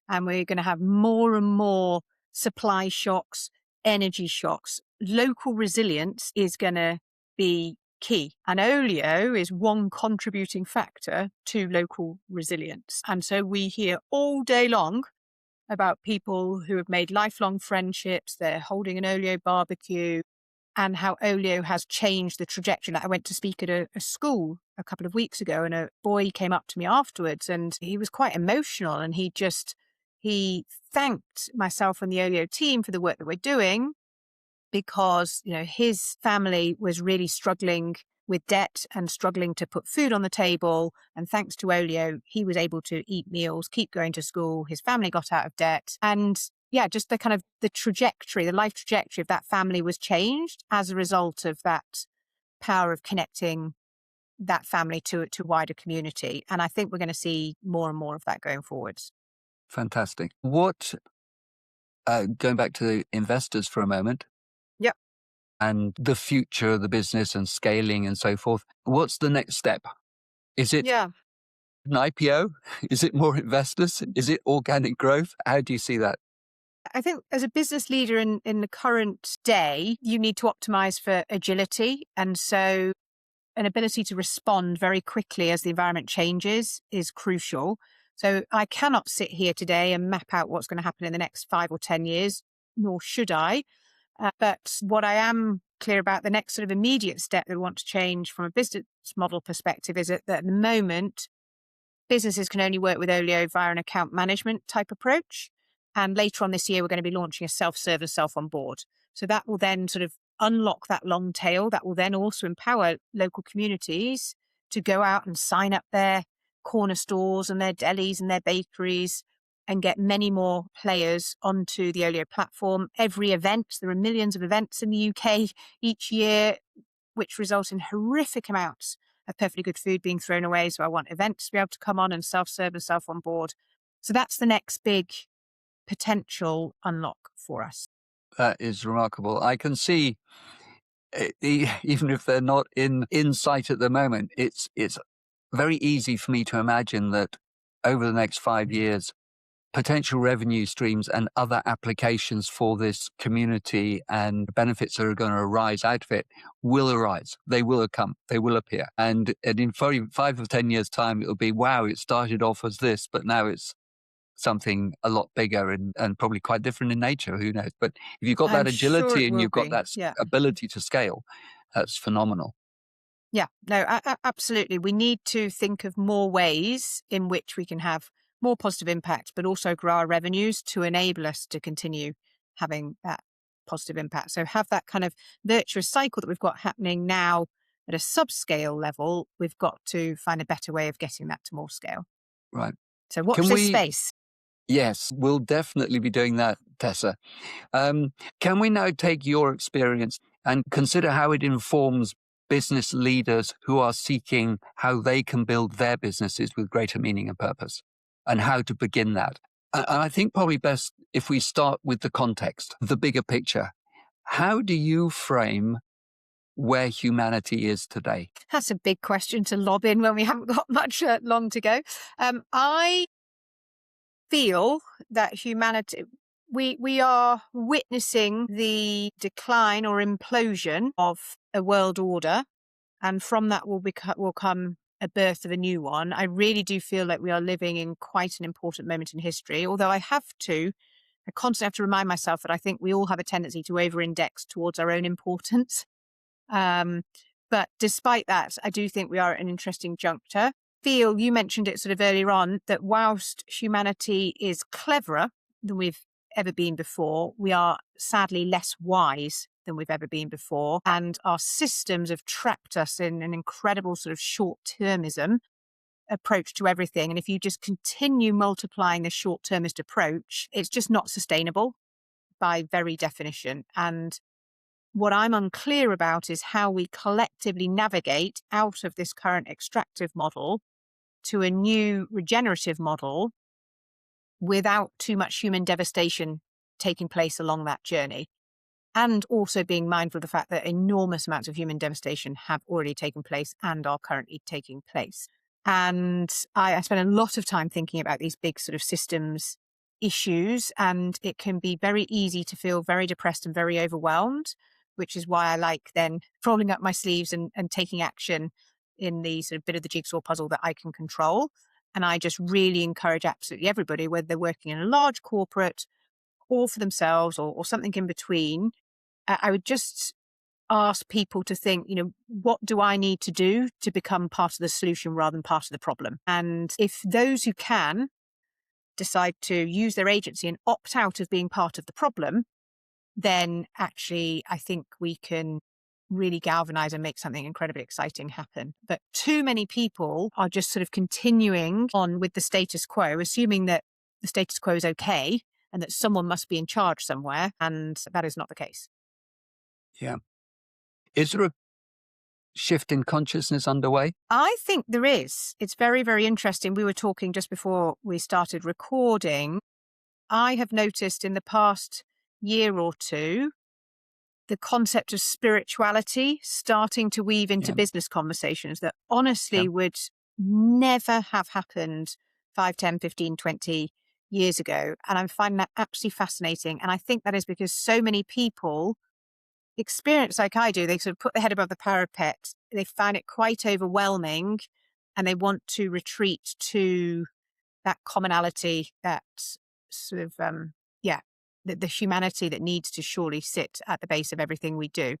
and we're going to have more and more supply shocks, energy shocks, local resilience is going to be key. And Olio is one contributing factor to local resilience. And so we hear all day long about people who have made lifelong friendships. They're holding an Olio barbecue, and how Olio has changed the trajectory. Like I went to speak at a school a couple of weeks ago, and a boy came up to me afterwards and he was quite emotional, and he thanked myself and the Olio team for the work that we're doing, because, his family was really struggling with debt and struggling to put food on the table. And thanks to Olio, he was able to eat meals, keep going to school. His family got out of debt. And yeah, just the kind of the life trajectory of that family was changed as a result of that power of connecting that family to wider community. And I think we're going to see more and more of that going forwards. Fantastic. Going back to investors for a moment. Yep. And the future of the business and scaling and so forth. What's the next step? Is it an IPO? Is it more investors? Is it organic growth? How do you see that? I think as a business leader in the current day, you need to optimize for agility. And so an ability to respond very quickly as the environment changes is crucial. So I cannot sit here today and map out what's going to happen in the next 5 or 10 years, nor should I. But what I am clear about, the next sort of immediate step that we want to change from a business model perspective is that at the moment, businesses can only work with Olio via an account management type approach. And later on this year, we're going to be launching a self-serve and self-onboard. So that will then sort of unlock that long tail. That will then also empower local communities to go out and sign up their corner stores and their delis and their bakeries and get many more players onto the Olio platform. Every event, there are millions of events in the UK each year, which result in horrific amounts of perfectly good food being thrown away. So I want events to be able to come on and self-serve and self-onboard. So that's the next big potential unlock for us. That is remarkable. I can see, even if they're not in sight at the moment, it's very easy for me to imagine that over the next 5 years, potential revenue streams and other applications for this community and benefits that are going to arise out of it will arise. They will come. They will appear. And in 5 or 10 years' time, it'll be, wow, it started off as this, but now it's something a lot bigger and probably quite different in nature. Who knows? But if you've got that agility and you've got that ability to scale, that's phenomenal. Yeah, no, absolutely. We need to think of more ways in which we can have more positive impact, but also grow our revenues to enable us to continue having that positive impact. So have that kind of virtuous cycle that we've got happening now at a subscale level. We've got to find a better way of getting that to more scale. Right. So watch this space. Yes, we'll definitely be doing that, Tessa. Can we now take your experience and consider how it informs business leaders who are seeking how they can build their businesses with greater meaning and purpose, and how to begin that? And I think probably best if we start with the context, the bigger picture. How do you frame where humanity is today? That's a big question to lob in when we haven't got much long to go. I feel that humanity, we are witnessing the decline or implosion of a world order, and from that will come a birth of a new one. I really do feel like we are living in quite an important moment in history, although I constantly have to remind myself that I think we all have a tendency to over-index towards our own importance. But despite that, I do think we are at an interesting juncture. You mentioned it sort of earlier on, that whilst humanity is cleverer than we've ever been before, we are sadly less wise than we've ever been before. And our systems have trapped us in an incredible sort of short-termism approach to everything. And if you just continue multiplying the short-termist approach, it's just not sustainable by very definition. And what I'm unclear about is how we collectively navigate out of this current extractive model to a new regenerative model without too much human devastation taking place along that journey. And also being mindful of the fact that enormous amounts of human devastation have already taken place and are currently taking place. And I spend a lot of time thinking about these big sort of systems issues, and it can be very easy to feel very depressed and very overwhelmed, which is why I like then rolling up my sleeves and taking action in the sort of bit of the jigsaw puzzle that I can control. And I just really encourage absolutely everybody, whether they're working in a large corporate or for themselves or something in between, I would just ask people to think, what do I need to do to become part of the solution rather than part of the problem? And if those who can decide to use their agency and opt out of being part of the problem, then actually I think we can really galvanize and make something incredibly exciting happen. But too many people are just sort of continuing on with the status quo, assuming that the status quo is okay and that someone must be in charge somewhere. And that is not the case. Yeah. Is there a shift in consciousness underway? I think there is. It's very, very interesting. We were talking just before we started recording. I have noticed in the past year or two, the concept of spirituality starting to weave into Yeah. business conversations that honestly would never have happened 5, 10, 15, 20 years ago. And I'm finding that absolutely fascinating. And I think that is because so many people experience like I do, they sort of put their head above the parapet. They find it quite overwhelming and they want to retreat to that commonality, that sort of, the humanity that needs to surely sit at the base of everything we do.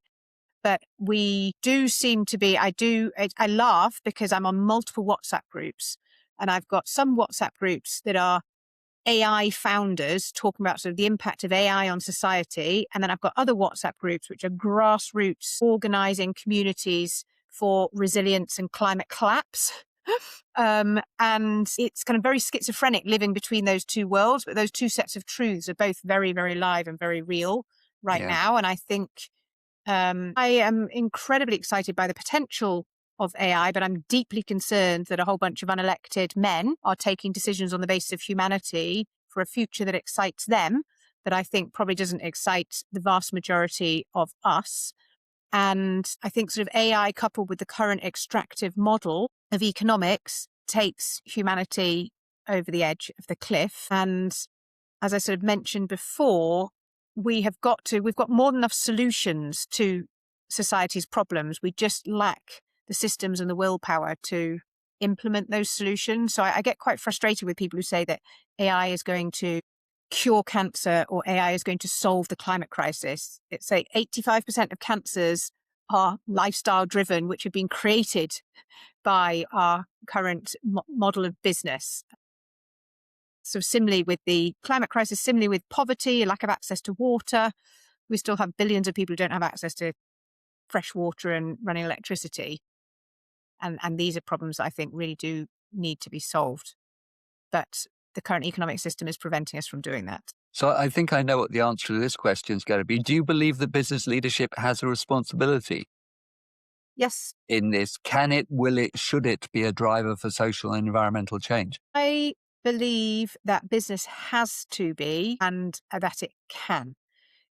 But we do seem to be, I laugh because I'm on multiple WhatsApp groups and I've got some WhatsApp groups that are AI founders talking about sort of the impact of AI on society. And then I've got other WhatsApp groups, which are grassroots organizing communities for resilience and climate collapse. And it's kind of very schizophrenic living between those two worlds, but those two sets of truths are both very, very live and very real right now. And I think I am incredibly excited by the potential of AI, but I'm deeply concerned that a whole bunch of unelected men are taking decisions on the basis of humanity for a future that excites them, that I think probably doesn't excite the vast majority of us. And I think sort of AI coupled with the current extractive model of economics takes humanity over the edge of the cliff. And as I sort of mentioned before, we've got more than enough solutions to society's problems. We just lack the systems and the willpower to implement those solutions. So I get quite frustrated with people who say that AI is going to cure cancer or AI is going to solve the climate crisis. It's 85% of cancers are lifestyle driven, which have been created by our current model of business. So similarly with the climate crisis, similarly with poverty, lack of access to water, we still have billions of people who don't have access to fresh water and running electricity. And these are problems that I think really do need to be solved. But the current economic system is preventing us from doing that. So I think I know what the answer to this question is going to be. Do you believe that business leadership has a responsibility? Yes. In this? Can it, will it, should it be a driver for social and environmental change? I believe that business has to be and that it can.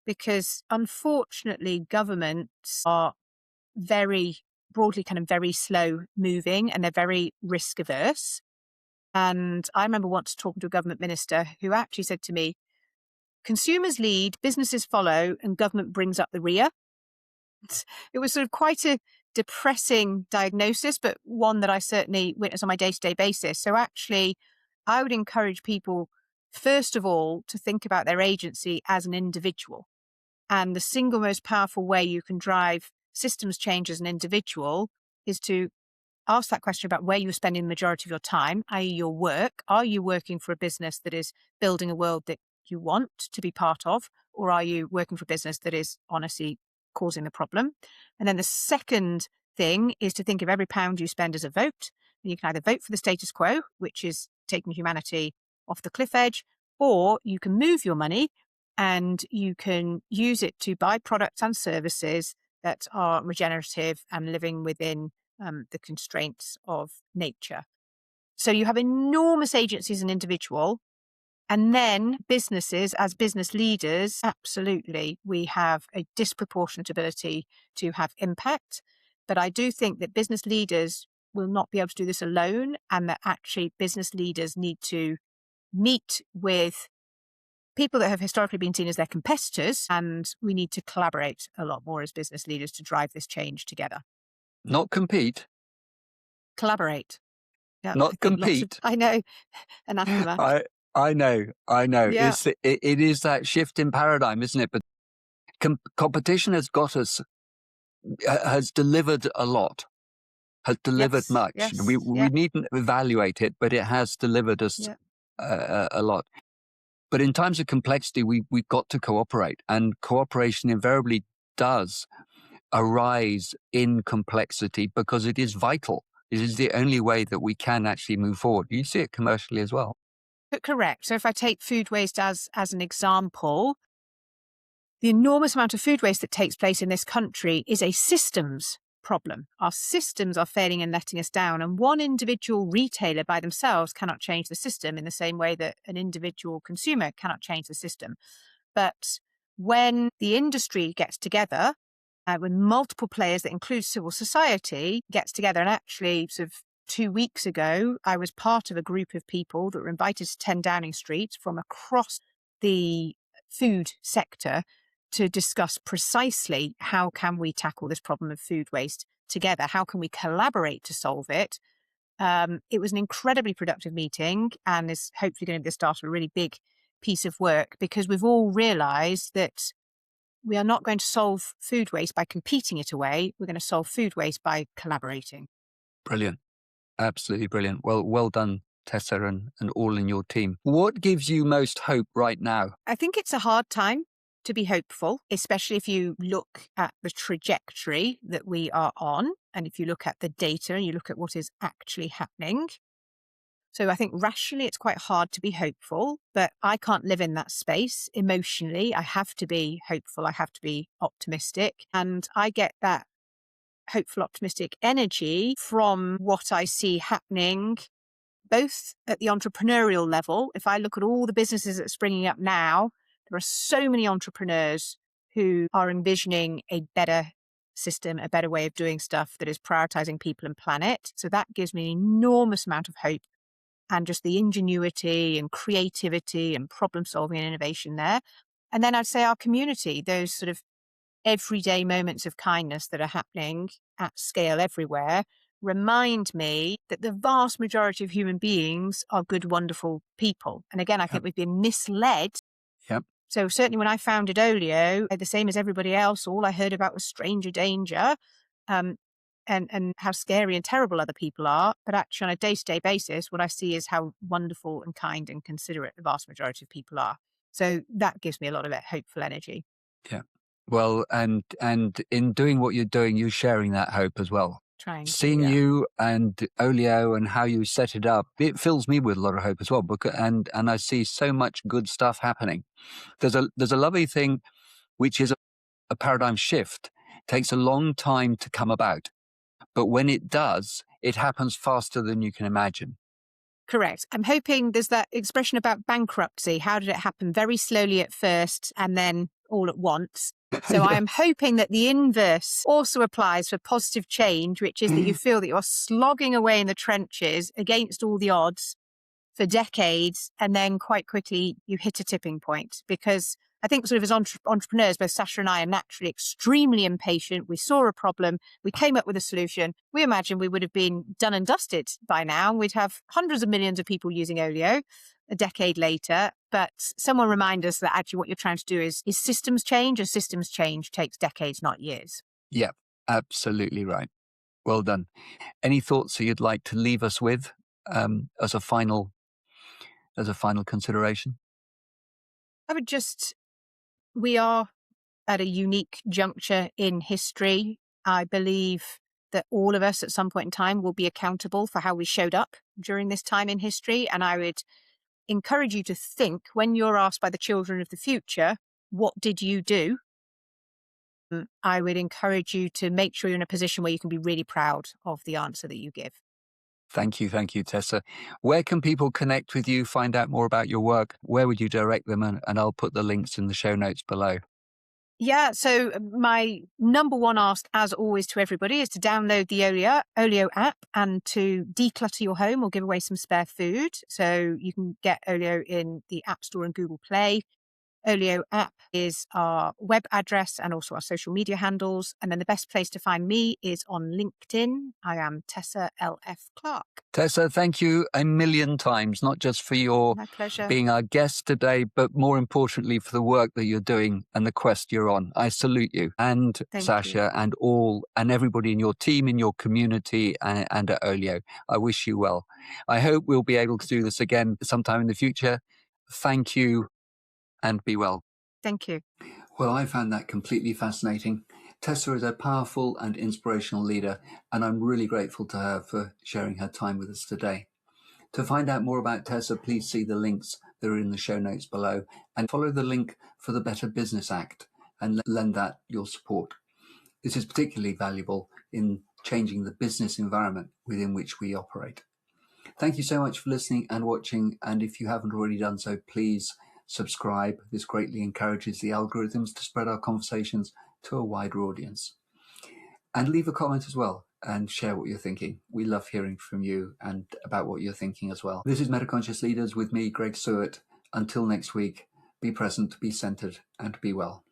Because unfortunately, governments are very broadly kind of very slow moving and they're very risk averse. And I remember once talking to a government minister who actually said to me, consumers lead, businesses follow, and government brings up the rear. It was sort of quite a depressing diagnosis, but one that I certainly witness on my day-to-day basis. So actually, I would encourage people, first of all, to think about their agency as an individual. And the single most powerful way you can drive systems change as an individual is to ask that question about where you're spending the majority of your time, i.e. your work. Are you working for a business that is building a world that you want to be part of? Or are you working for a business that is honestly causing the problem? And then the second thing is to think of every pound you spend as a vote. And you can either vote for the status quo, which is taking humanity off the cliff edge, or you can move your money and you can use it to buy products and services that are regenerative and living within the constraints of nature. So you have enormous agency as an individual. And then businesses, as business leaders, absolutely, we have a disproportionate ability to have impact. But I do think that business leaders will not be able to do this alone, and that actually business leaders need to meet with people that have historically been seen as their competitors, and we need to collaborate a lot more as business leaders to drive this change together. Not compete. Collaborate. Yeah, Not compete. I know. Anathema. I know. Yeah. It is that shift in paradigm, isn't it? But competition has got us, has delivered a lot, has delivered much. Yes, we needn't evaluate it, but it has delivered us a lot. But in times of complexity, we've got to cooperate, and cooperation invariably does arise in complexity because it is vital. It is the only way that we can actually move forward. You see it commercially as well. Correct. So if I take food waste as an example, the enormous amount of food waste that takes place in this country is a systems problem. Our systems are failing and letting us down. And one individual retailer by themselves cannot change the system in the same way that an individual consumer cannot change the system. But when the industry gets together, when multiple players that include civil society gets together, and actually sort of 2 weeks ago, I was part of a group of people that were invited to 10 Downing Street from across the food sector to discuss precisely how can we tackle this problem of food waste together? How can we collaborate to solve it? It was an incredibly productive meeting and is hopefully going to be the start of a really big piece of work, because we've all realised that we are not going to solve food waste by competing it away. We're going to solve food waste by collaborating. Brilliant. Absolutely brilliant. Well done, Tessa, and all in your team. What gives you most hope right now? I think it's a hard time to be hopeful, especially if you look at the trajectory that we are on, and if you look at the data and you look at what is actually happening. So I think rationally it's quite hard to be hopeful, but I can't live in that space. Emotionally, I have to be hopeful. I have to be optimistic. And I get that hopeful, optimistic energy from what I see happening, both at the entrepreneurial level. If I look at all the businesses that are springing up now, there are so many entrepreneurs who are envisioning a better system, a better way of doing stuff that is prioritizing people and planet. So that gives me an enormous amount of hope, and just the ingenuity and creativity and problem solving and innovation there. And then I'd say our community, those sort of everyday moments of kindness that are happening at scale everywhere, remind me that the vast majority of human beings are good, wonderful people. And again, I think we've been misled. Yep. So certainly when I founded Olio, the same as everybody else, all I heard about was stranger danger, and how scary and terrible other people are. But actually on a day-to-day basis, what I see is how wonderful and kind and considerate the vast majority of people are. So that gives me a lot of hopeful energy. Yeah. Well, and in doing what you're doing, you're sharing that hope as well. Trying to, Seeing yeah. you and Olio and how you set it up, it fills me with a lot of hope as well. And I see so much good stuff happening. There's a lovely thing, which is a paradigm shift. Takes a long time to come about, but when it does, it happens faster than you can imagine. Correct. I'm hoping there's that expression about bankruptcy. How did it happen? Very slowly at first and then all at once. So I am hoping that the inverse also applies for positive change, which is that you feel that you're slogging away in the trenches against all the odds for decades, and then quite quickly you hit a tipping point. Because I think sort of as entrepreneurs, both Sasha and I are naturally extremely impatient. We saw a problem, we came up with a solution. We imagined we would have been done and dusted by now. We'd have hundreds of millions of people using Olio a decade later. But someone remind us that actually what you're trying to do is systems change, and systems change takes decades, not years. Yeah, absolutely right. Well done. Any thoughts that you'd like to leave us with as a final consideration? We are at a unique juncture in history. I believe that all of us at some point in time will be accountable for how we showed up during this time in history. And I would encourage you to think, when you're asked by the children of the future, what did you do? I would encourage you to make sure you're in a position where you can be really proud of the answer that you give. Thank you, Tessa. Where can people connect with you, find out more about your work? Where would you direct them? And I'll put the links in the show notes below. Yeah, so my number one ask, as always, to everybody is to download the Olio app and to declutter your home or give away some spare food. So you can get Olio in the App Store and Google Play. Olio app is our web address and also our social media handles. And then the best place to find me is on LinkedIn. I am Tessa L.F. Clarke. Tessa, thank you a million times, not just for your My pleasure. being our guest today, but more importantly for the work that you're doing and the quest you're on. I salute you and Thank Sasha you. and everybody in your team, in your community and at Olio. I wish you well. I hope we'll be able to do this again sometime in the future. Thank you. and be well. Thank you. Well, I found that completely fascinating. Tessa is a powerful and inspirational leader, and I'm really grateful to her for sharing her time with us today. To find out more about Tessa, please see the links that are in the show notes below, and follow the link for the Better Business Act and lend that your support. This is particularly valuable in changing the business environment within which we operate. Thank you so much for listening and watching, and if you haven't already done so, please subscribe. This greatly encourages the algorithms to spread our conversations to a wider audience. And leave a comment as well and share what you're thinking. We love hearing from you and about what you're thinking as well. This is Metaconscious Leaders with me, Greg Suart. Until next week, be present, be centered, and be well.